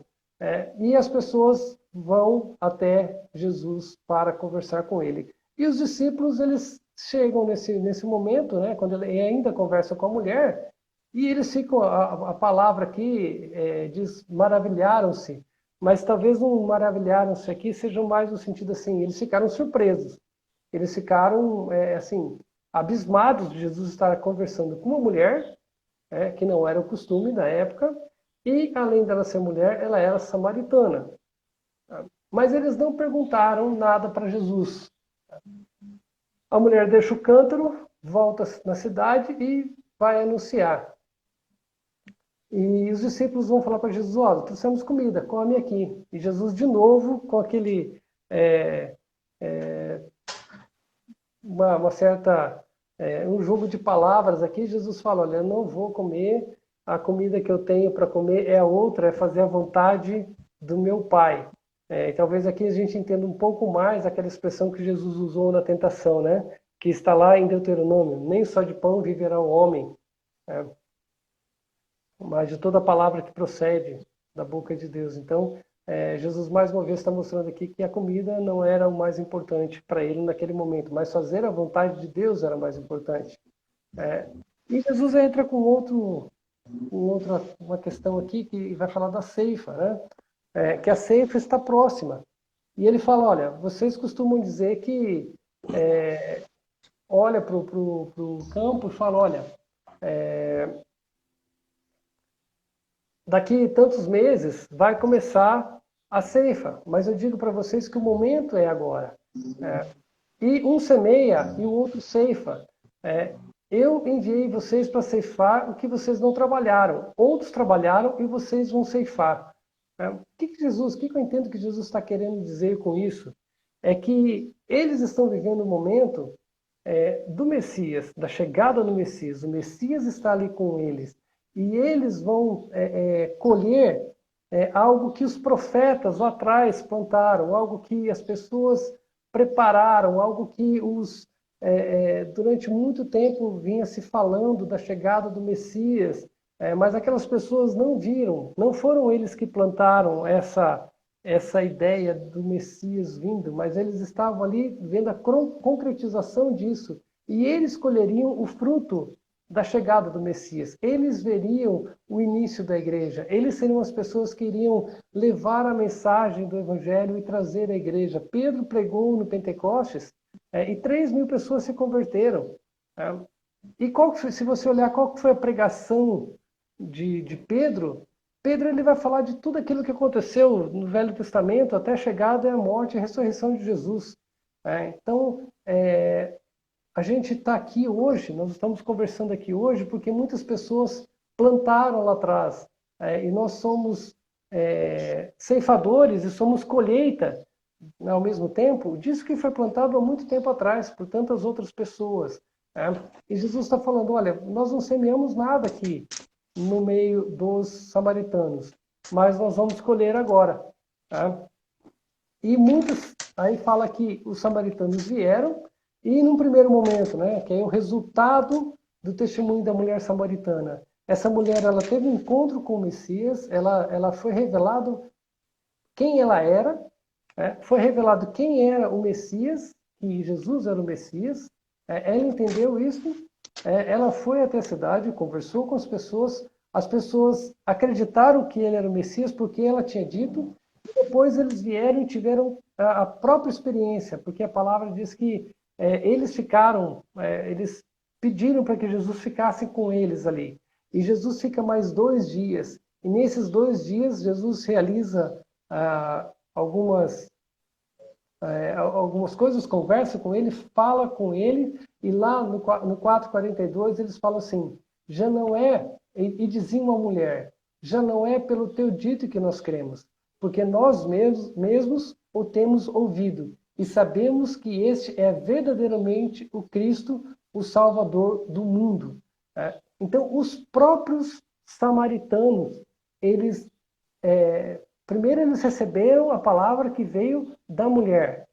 E as pessoas vão até Jesus para conversar com ele. E os discípulos, eles chegam nesse momento, né, quando ele ainda conversa com a mulher, e eles ficam, a palavra aqui diz, maravilharam-se, mas talvez um maravilharam-se aqui seja mais no sentido assim, eles ficaram surpresos. Eles ficaram, assim, abismados de Jesus estar conversando com uma mulher, que não era o costume da época, e além dela ser mulher, ela era samaritana. Mas eles não perguntaram nada para Jesus. A mulher deixa o cântaro, volta na cidade e vai anunciar. E os discípulos vão falar para Jesus, olha, trouxemos comida, come aqui. E Jesus, de novo, com aquele... uma certa... um jogo de palavras aqui, Jesus fala, olha, eu não vou comer, a comida que eu tenho para comer é outra, é fazer a vontade do meu Pai. E talvez aqui a gente entenda um pouco mais aquela expressão que Jesus usou na tentação, né? Que está lá em Deuteronômio, nem só de pão viverá o homem, mas de toda a palavra que procede da boca de Deus. Então, Jesus mais uma vez está mostrando aqui que a comida não era o mais importante para ele naquele momento, mas fazer a vontade de Deus era mais importante. E Jesus entra com uma questão aqui que vai falar da ceifa, né? Que a ceifa está próxima. E ele fala, olha, vocês costumam dizer que olha para o campo e fala, olha, daqui tantos meses vai começar a ceifa, mas eu digo para vocês que o momento é agora. E um semeia e o outro ceifa. Eu enviei vocês para ceifar o que vocês não trabalharam. Outros trabalharam e vocês vão ceifar. O que eu entendo que Jesus está querendo dizer com isso? É que eles estão vivendo um momento do Messias, da chegada do Messias. O Messias está ali com eles. E eles vão colher algo que os profetas lá atrás plantaram, algo que as pessoas prepararam, algo que durante muito tempo vinha se falando da chegada do Messias, mas aquelas pessoas não viram, não foram eles que plantaram essa ideia do Messias vindo, mas eles estavam ali vendo a concretização disso, e eles colheriam o fruto da chegada do Messias. Eles veriam o início da igreja. Eles seriam as pessoas que iriam levar a mensagem do Evangelho e trazer a igreja. Pedro pregou no Pentecostes e 3.000 pessoas se converteram. E se você olhar qual foi a pregação de Pedro, Pedro ele vai falar de tudo aquilo que aconteceu no Velho Testamento até a chegada e a morte e a ressurreição de Jesus. Então, a gente está aqui hoje, nós estamos conversando aqui hoje porque muitas pessoas plantaram lá atrás. E nós somos ceifadores e somos colheita, ao mesmo tempo, disso que foi plantado há muito tempo atrás por tantas outras pessoas. E Jesus está falando, olha, nós não semeamos nada aqui no meio dos samaritanos, mas nós vamos colher agora. E muitos, aí fala que os samaritanos vieram, e num primeiro momento, que é o resultado do testemunho da mulher samaritana. Essa mulher, ela teve um encontro com o Messias, ela foi revelado quem ela era, foi revelado quem era o Messias, que Jesus era o Messias. Ela entendeu isso, ela foi até a cidade, conversou com as pessoas acreditaram que ele era o Messias porque ela tinha dito, e depois eles vieram e tiveram a própria experiência, porque a palavra diz que eles eles pediram para que Jesus ficasse com eles ali. E Jesus fica mais 2 dias. E nesses 2 dias, Jesus realiza algumas coisas, conversa com ele, fala com ele, e lá no 4:42 eles falam assim, já não é, e diziam à mulher, já não é pelo teu dito que nós cremos, porque nós mesmos o temos ouvido, e sabemos que este é verdadeiramente o Cristo, o Salvador do mundo. Então, os próprios samaritanos, eles primeiro eles receberam a palavra que veio da mulher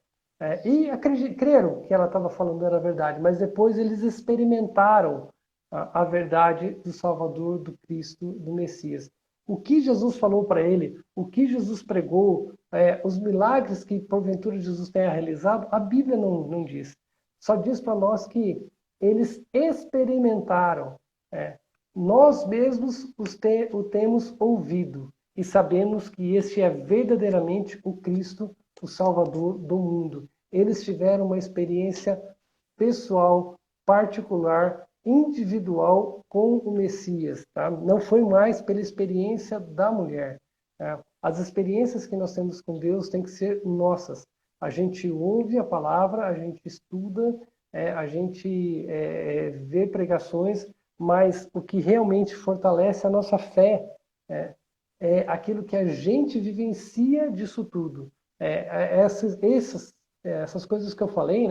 e creram que ela estava falando era verdade, mas depois eles experimentaram a verdade do Salvador, do Cristo, do Messias. O que Jesus falou para ele, o que Jesus pregou, os milagres que porventura Jesus tenha realizado, a Bíblia não diz. Só diz para nós que eles experimentaram. Nós mesmos o temos ouvido e sabemos que este é verdadeiramente o Cristo, o Salvador do mundo. Eles tiveram uma experiência pessoal, particular, individual com o Messias. Tá? Não foi mais pela experiência da mulher. As experiências que nós temos com Deus têm que ser nossas. A gente ouve a palavra, a gente estuda, a gente vê pregações, mas o que realmente fortalece a nossa fé é aquilo que a gente vivencia disso tudo. Essas coisas que eu falei,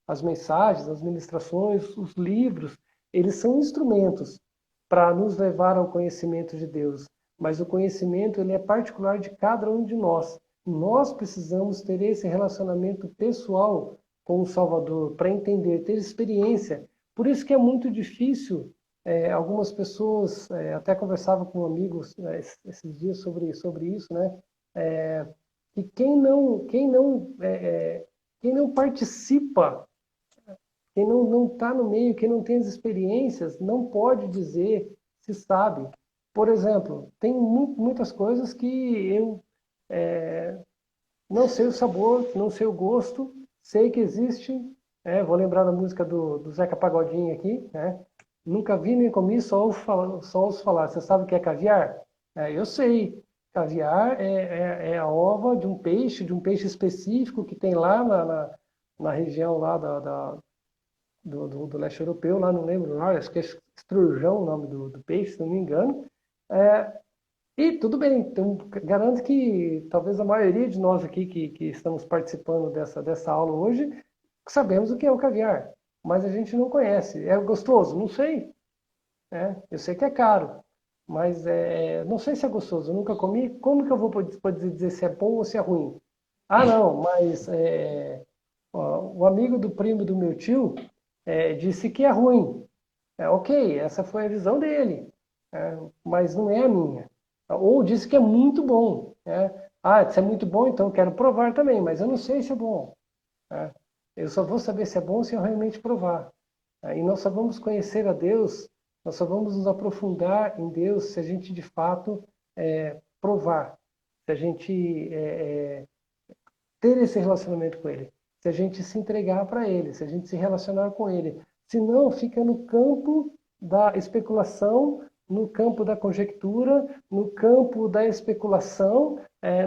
as mensagens, as ministrações, os livros, eles são instrumentos para nos levar ao conhecimento de Deus. Mas o conhecimento ele é particular de cada um de nós. Nós precisamos ter esse relacionamento pessoal com o Salvador para entender, ter experiência. Por isso que é muito difícil. Algumas pessoas, até conversava com amigos esses dias sobre isso, que quem não participa, quem não está no meio, quem não tem as experiências, não pode dizer se sabe. Por exemplo, tem muitas coisas que eu não sei o sabor, não sei o gosto, sei que existe. Vou lembrar da música do Zeca Pagodinho aqui, né? Nunca vi nem comi, só ouço falar. Você sabe o que é caviar? Eu sei. Caviar é a ova de um peixe específico que tem lá na região lá do leste europeu, lá não lembro, acho que é estrujão o nome do peixe, se não me engano. E tudo bem, então, garanto que talvez a maioria de nós aqui que estamos participando dessa aula hoje sabemos o que é o caviar, mas a gente não conhece. É gostoso? Não sei. Eu sei que é caro, mas não sei se é gostoso. Eu nunca comi. Como que eu vou poder dizer se é bom ou se é ruim? Ah, não, mas o amigo do primo do meu tio disse que é ruim. Ok, essa foi a visão dele, mas não é a minha. Ou disse que é muito bom. Ah, se é muito bom, então eu quero provar também, mas eu não sei se é bom. Eu só vou saber se é bom se eu realmente provar. E nós só vamos conhecer a Deus, nós só vamos nos aprofundar em Deus se a gente de fato provar, se a gente ter esse relacionamento com Ele, se a gente se entregar para Ele, se a gente se relacionar com Ele. Senão, fica no campo da especulação, no campo da conjectura, no campo da especulação,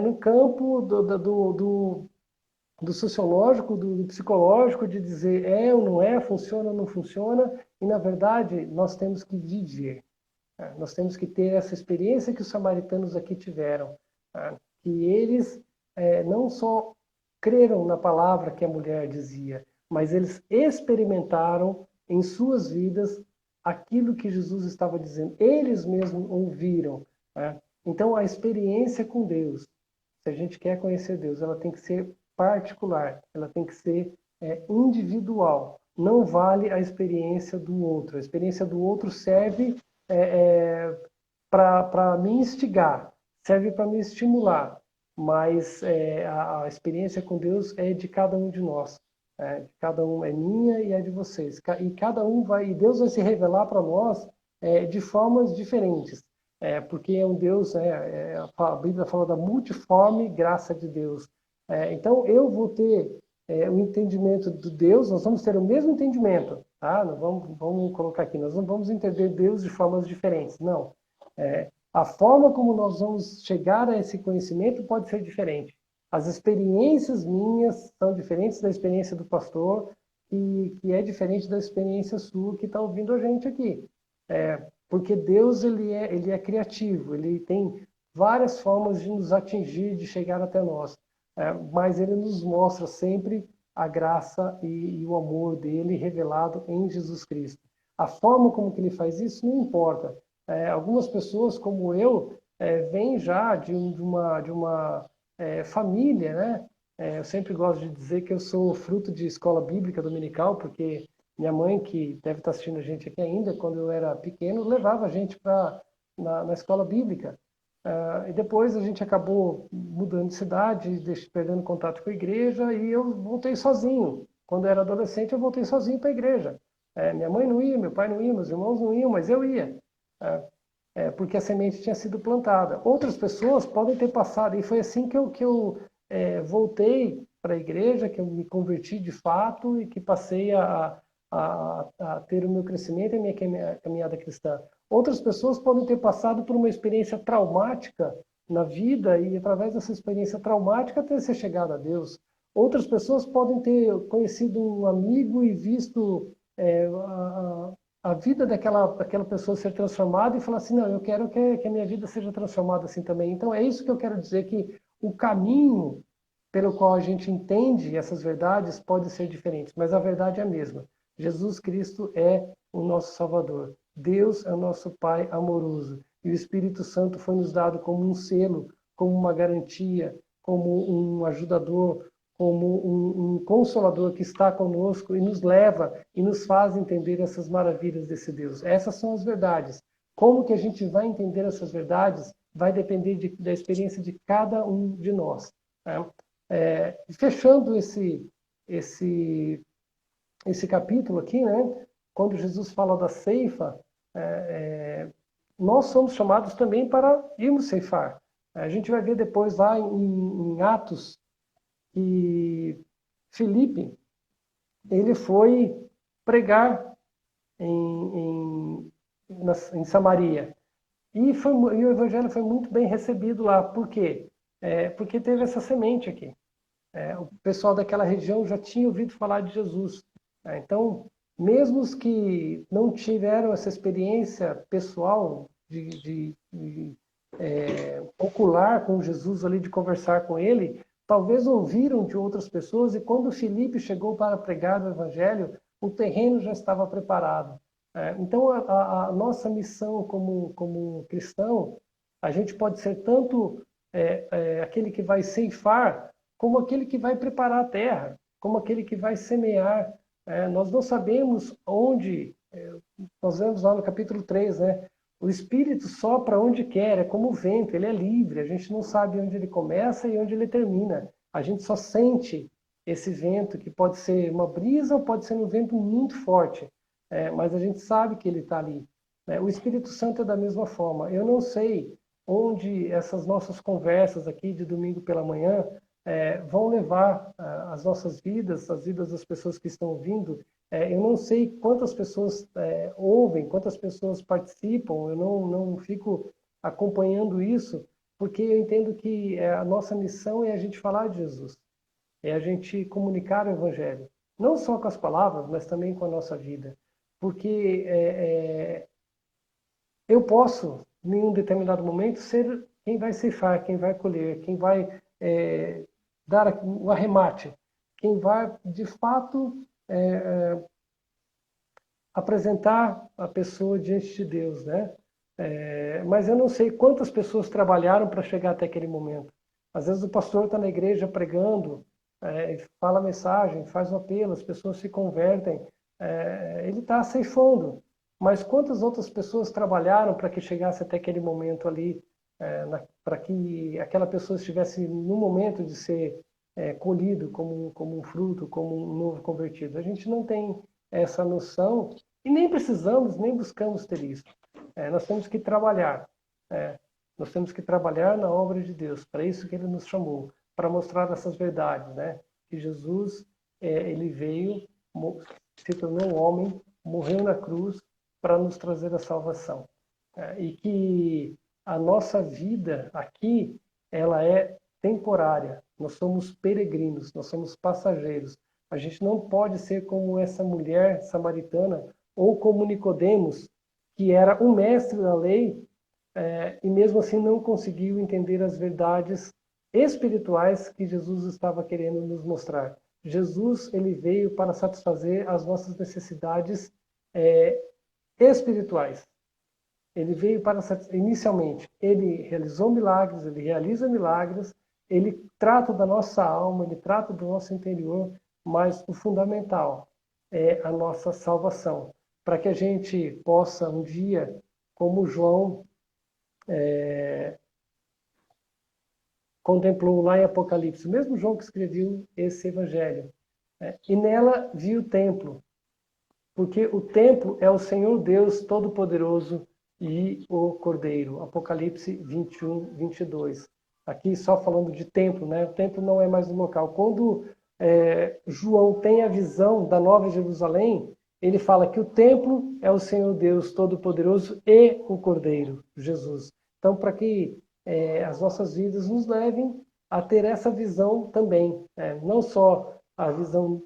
no campo do sociológico, do psicológico, de dizer ou não funciona ou não funciona, e na verdade nós temos que viver. Nós temos que ter essa experiência que os samaritanos aqui tiveram, que eles não só creram na palavra que a mulher dizia, mas eles experimentaram em suas vidas aquilo que Jesus estava dizendo. Eles mesmos ouviram. Então, a experiência com Deus, se a gente quer conhecer Deus, ela tem que ser particular, ela tem que ser individual. Não vale a experiência do outro. A experiência do outro serve para me instigar, serve para me estimular, mas a experiência com Deus é de cada um de nós. De cada um é minha e é de vocês. E cada um e Deus vai se revelar para nós de formas diferentes. Porque é um Deus, a Bíblia fala da multiforme graça de Deus. Então eu vou ter o entendimento de Deus, nós vamos ter o mesmo entendimento, tá? Não vamos colocar aqui, nós não vamos entender Deus de formas diferentes, não. A forma como nós vamos chegar a esse conhecimento pode ser diferente. As experiências minhas são diferentes da experiência do pastor, que é diferente da experiência sua que está ouvindo a gente aqui. Porque Deus ele é criativo, ele tem várias formas de nos atingir, de chegar até nós. Mas ele nos mostra sempre a graça e o amor dele revelado em Jesus Cristo. A forma como que ele faz isso não importa. Algumas pessoas, como eu, vêm já de uma família, né? Eu sempre gosto de dizer que eu sou fruto de escola bíblica dominical, porque minha mãe, que deve estar assistindo a gente aqui ainda, quando eu era pequeno, levava a gente na escola bíblica. E depois a gente acabou mudando de cidade, perdendo contato com a igreja, e eu voltei sozinho. Quando eu era adolescente, eu voltei sozinho para a igreja. Minha mãe não ia, meu pai não ia, meus irmãos não iam, mas eu ia. Porque a semente tinha sido plantada. Outras pessoas podem ter passado, e foi assim que eu voltei para a igreja, que eu me converti de fato e que passei a ter o meu crescimento e a minha caminhada cristã. Outras pessoas podem ter passado por uma experiência traumática na vida e, através dessa experiência traumática, ter se chegado a Deus. Outras pessoas podem ter conhecido um amigo e visto a vida daquela pessoa ser transformada e falar assim, não, eu quero que a minha vida seja transformada assim também. Então, é isso que eu quero dizer, que o caminho pelo qual a gente entende essas verdades pode ser diferente, mas a verdade é a mesma. Jesus Cristo é o nosso Salvador. Deus é o nosso Pai amoroso. E o Espírito Santo foi nos dado como um selo, como uma garantia, como um ajudador, como um consolador que está conosco e nos leva e nos faz entender essas maravilhas desse Deus. Essas são as verdades. Como que a gente vai entender essas verdades? vai depender da experiência de cada um de nós. Né? Fechando esse capítulo aqui, né? Quando Jesus fala da ceifa, nós somos chamados também para irmos ceifar. A gente vai ver depois lá em Atos que Filipe, ele foi pregar em Samaria. E o evangelho foi muito bem recebido lá. Por quê? Porque teve essa semente aqui. O pessoal daquela região já tinha ouvido falar de Jesus. Então, mesmo os que não tiveram essa experiência pessoal de ocular com Jesus ali, de conversar com ele, talvez ouviram de outras pessoas, e quando Filipe chegou para pregar o evangelho, o terreno já estava preparado. Então, a nossa missão como cristão, a gente pode ser tanto aquele que vai ceifar, como aquele que vai preparar a terra, como aquele que vai semear. Nós não sabemos onde, nós vemos lá no capítulo 3, né? O Espírito sopra onde quer, é como o vento, ele é livre, a gente não sabe onde ele começa e onde ele termina. A gente só sente esse vento, que pode ser uma brisa ou pode ser um vento muito forte, mas a gente sabe que ele está ali. O Espírito Santo é da mesma forma. Eu não sei onde essas nossas conversas aqui de domingo pela manhã vão levar as nossas vidas, as vidas das pessoas que estão ouvindo. Eu não sei quantas pessoas ouvem, quantas pessoas participam, eu não fico acompanhando isso, porque eu entendo que a nossa missão é a gente falar de Jesus, é a gente comunicar o Evangelho, não só com as palavras, mas também com a nossa vida. Porque eu posso, em um determinado momento, ser quem vai ceifar, quem vai colher, quem vai dar o arremate, quem vai, de fato, apresentar a pessoa diante de Deus, né? Mas eu não sei quantas pessoas trabalharam para chegar até aquele momento. Às vezes o pastor está na igreja pregando, fala a mensagem, faz o apelo, as pessoas se convertem, ele está ceifando. Mas quantas outras pessoas trabalharam para que chegasse até aquele momento ali, para que aquela pessoa estivesse no momento de ser colhido como um fruto, como um novo convertido? A gente não tem essa noção e nem precisamos, nem buscamos ter isso. Nós temos que trabalhar. Nós temos que trabalhar na obra de Deus. Para isso que Ele nos chamou, para mostrar essas verdades, né? Que Jesus, Ele veio, se tornou um homem, morreu na cruz para nos trazer a salvação. E que a nossa vida aqui, ela é temporária. Nós somos peregrinos, nós somos passageiros. A gente não pode ser como essa mulher samaritana ou como Nicodemos, que era um mestre da lei e mesmo assim não conseguiu entender as verdades espirituais que Jesus estava querendo nos mostrar. Jesus, ele veio para satisfazer as nossas necessidades espirituais. Ele veio para inicialmente, ele realizou milagres, ele realiza milagres, ele trata da nossa alma, ele trata do nosso interior, mas o fundamental é a nossa salvação, para que a gente possa um dia, como João contemplou lá em Apocalipse, o mesmo João que escreveu esse evangelho, e nela viu o templo, porque o templo é o Senhor Deus Todo-Poderoso e o Cordeiro. Apocalipse 21, 22. Aqui só falando de templo, né? O templo não é mais um local. Quando João tem a visão da Nova Jerusalém, ele fala que o templo é o Senhor Deus Todo-Poderoso e o Cordeiro, Jesus. Então, para que as nossas vidas nos levem a ter essa visão também, não só a visão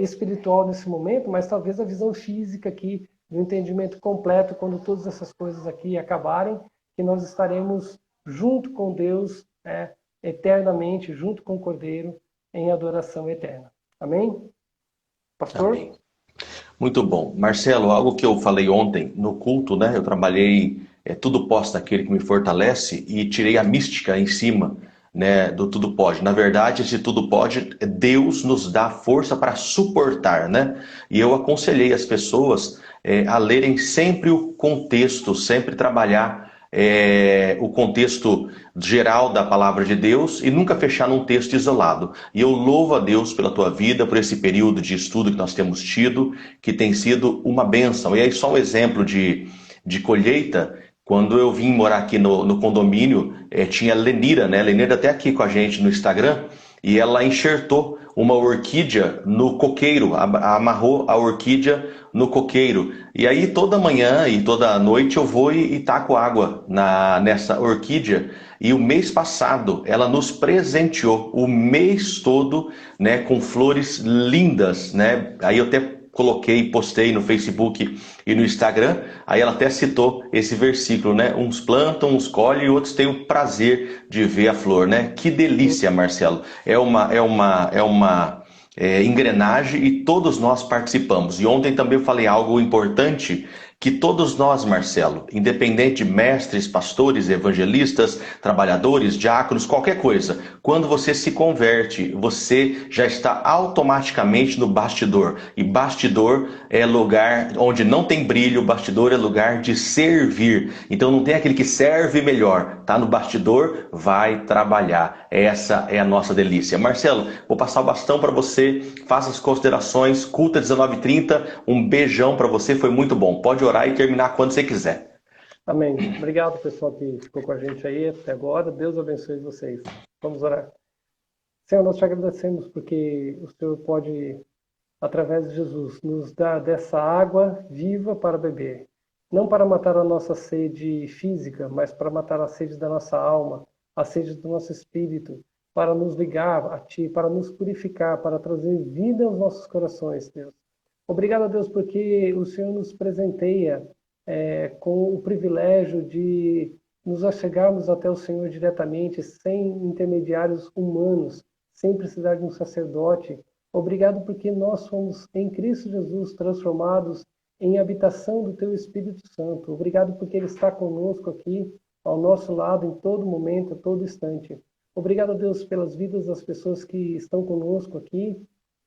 espiritual nesse momento, mas talvez a visão física aqui, do entendimento completo, quando todas essas coisas aqui acabarem, que nós estaremos junto com Deus, eternamente, junto com o Cordeiro, em adoração eterna. Amém? Pastor? Amém. Muito bom. Marcelo, algo que eu falei ontem no culto, né? Eu trabalhei tudo posso naquele que me fortalece e tirei a mística em cima, né, do tudo pode. Na verdade, esse tudo pode, Deus nos dá força para suportar, né? E eu aconselhei as pessoas a lerem sempre o contexto, sempre trabalhar o contexto geral da palavra de Deus e nunca fechar num texto isolado. E eu louvo a Deus pela tua vida, por esse período de estudo que nós temos tido, que tem sido uma bênção. E aí só um exemplo de colheita. Quando eu vim morar aqui no condomínio, tinha a Lenira, né? A Lenira até aqui com a gente no Instagram, e ela enxertou uma orquídea no coqueiro, amarrou a orquídea no coqueiro. E aí toda manhã e toda noite eu vou e taco água nessa orquídea. E o mês passado ela nos presenteou o mês todo, né, com flores lindas, né? Aí eu até coloquei, postei no Facebook e no Instagram, aí ela até citou esse versículo, né? Uns plantam, uns colhem e outros têm o prazer de ver a flor, né? Que delícia, Marcelo. É uma engrenagem e todos nós participamos. E ontem também eu falei algo importante, que todos nós, Marcelo, independente de mestres, pastores, evangelistas, trabalhadores, diáconos, qualquer coisa, quando você se converte, você já está automaticamente no bastidor. E bastidor é lugar onde não tem brilho, bastidor é lugar de servir. Então não tem aquele que serve melhor, tá no bastidor, vai trabalhar. Essa é a nossa delícia. Marcelo, vou passar o bastão para você, faça as considerações, culta 19h30, um beijão para você, foi muito bom. Pode orar e terminar quando você quiser. Amém. Obrigado, pessoal, que ficou com a gente aí até agora. Deus abençoe vocês. Vamos orar. Senhor, nós te agradecemos porque o Senhor pode, através de Jesus, nos dar dessa água viva para beber. Não para matar a nossa sede física, mas para matar a sede da nossa alma, a sede do nosso espírito, para nos ligar a Ti, para nos purificar, para trazer vida aos nossos corações, Deus. Obrigado a Deus porque o Senhor nos presenteia com o privilégio de nos achegarmos até o Senhor diretamente, sem intermediários humanos, sem precisar de um sacerdote. Obrigado porque nós somos em Cristo Jesus transformados em habitação do Teu Espírito Santo. Obrigado porque Ele está conosco aqui, ao nosso lado, em todo momento, a todo instante. Obrigado a Deus pelas vidas das pessoas que estão conosco aqui,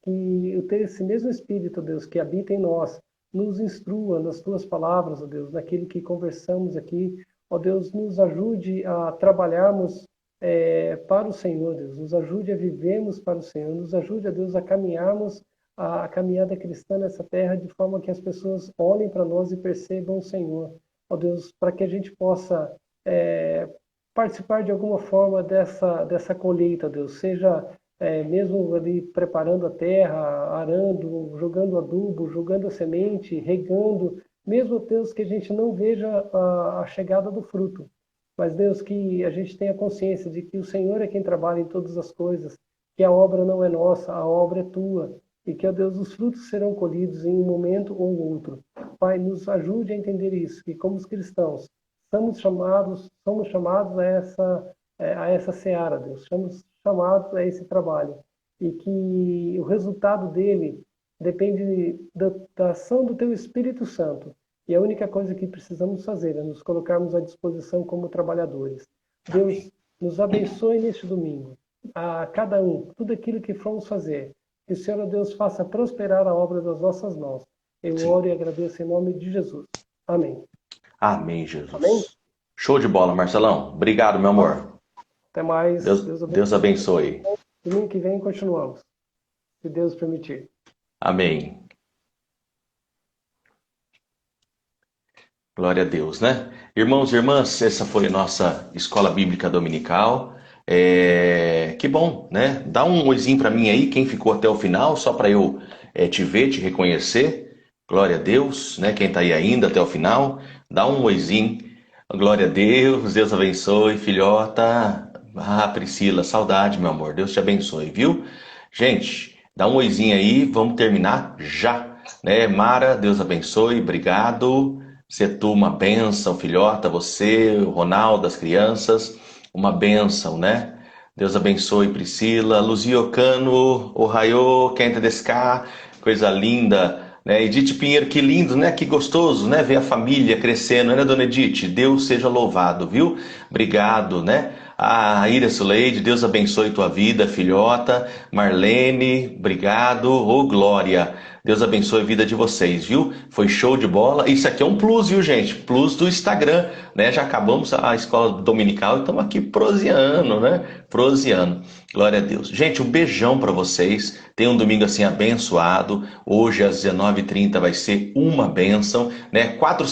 que esse mesmo Espírito, Deus, que habita em nós, nos instrua nas Tuas palavras, ó Deus, naquilo que conversamos aqui. Ó Deus, nos ajude a trabalharmos para o Senhor, Deus. Nos ajude a vivermos para o Senhor. Nos ajude, ó Deus, a caminharmos a caminhada cristã nessa terra de forma que as pessoas olhem para nós e percebam o Senhor. Ó Deus, para que a gente possa participar de alguma forma dessa colheita, Deus. Seja mesmo ali preparando a terra, arando, jogando adubo, jogando a semente, regando, mesmo, Deus, que a gente não veja a chegada do fruto. Mas, Deus, que a gente tenha consciência de que o Senhor é quem trabalha em todas as coisas, que a obra não é nossa, a obra é Tua, e que, ó Deus, os frutos serão colhidos em um momento ou outro. Pai, nos ajude a entender isso, que como os cristãos somos chamados a essa seara, Deus, somos chamados a esse trabalho, e que o resultado dele depende da ação do Teu Espírito Santo. E a única coisa que precisamos fazer é nos colocarmos à disposição como trabalhadores. Deus, nos abençoe neste domingo, a cada um, tudo aquilo que formos fazer. Que o Senhor, Deus, faça prosperar a obra das nossas mãos. Eu oro e agradeço em nome de Jesus. Amém. Amém, Jesus. Amém? Show de bola, Marcelão. Obrigado, meu amor. Até mais. Deus abençoe. Domingo que vem continuamos, se Deus permitir. Amém. Glória a Deus, né? Irmãos e irmãs, essa foi a nossa escola bíblica dominical. Que bom, né? Dá um oizinho para mim aí, quem ficou até o final, só para eu te ver, te reconhecer. Glória a Deus, né? Quem está aí ainda até o final, dá um oizinho. Glória a Deus, Deus abençoe, filhota. Priscila, saudade, meu amor. Deus te abençoe, viu? Gente, dá um oizinho aí, vamos terminar já, né? Mara, Deus abençoe, obrigado. Setu, uma bênção, filhota, você, o Ronaldo, as crianças, uma bênção, né? Deus abençoe, Priscila. Luzio Cano, Ohio, Kenta Desca, coisa linda, né? Edith Pinheiro, que lindo, né? Que gostoso, né? Ver a família crescendo, né, dona Edith? Deus seja louvado, viu? Obrigado, né? A Ira Suleide, Deus abençoe tua vida, filhota. Marlene, obrigado. Ô, Glória, Deus abençoe a vida de vocês, viu? Foi show de bola. Isso aqui é um plus, viu, gente? Plus do Instagram, né? Já acabamos a escola dominical e estamos aqui proseando, né? Proseando. Glória a Deus. Gente, um beijão para vocês. Tenham um domingo assim abençoado. Hoje às 19h30 vai ser uma bênção, né? 4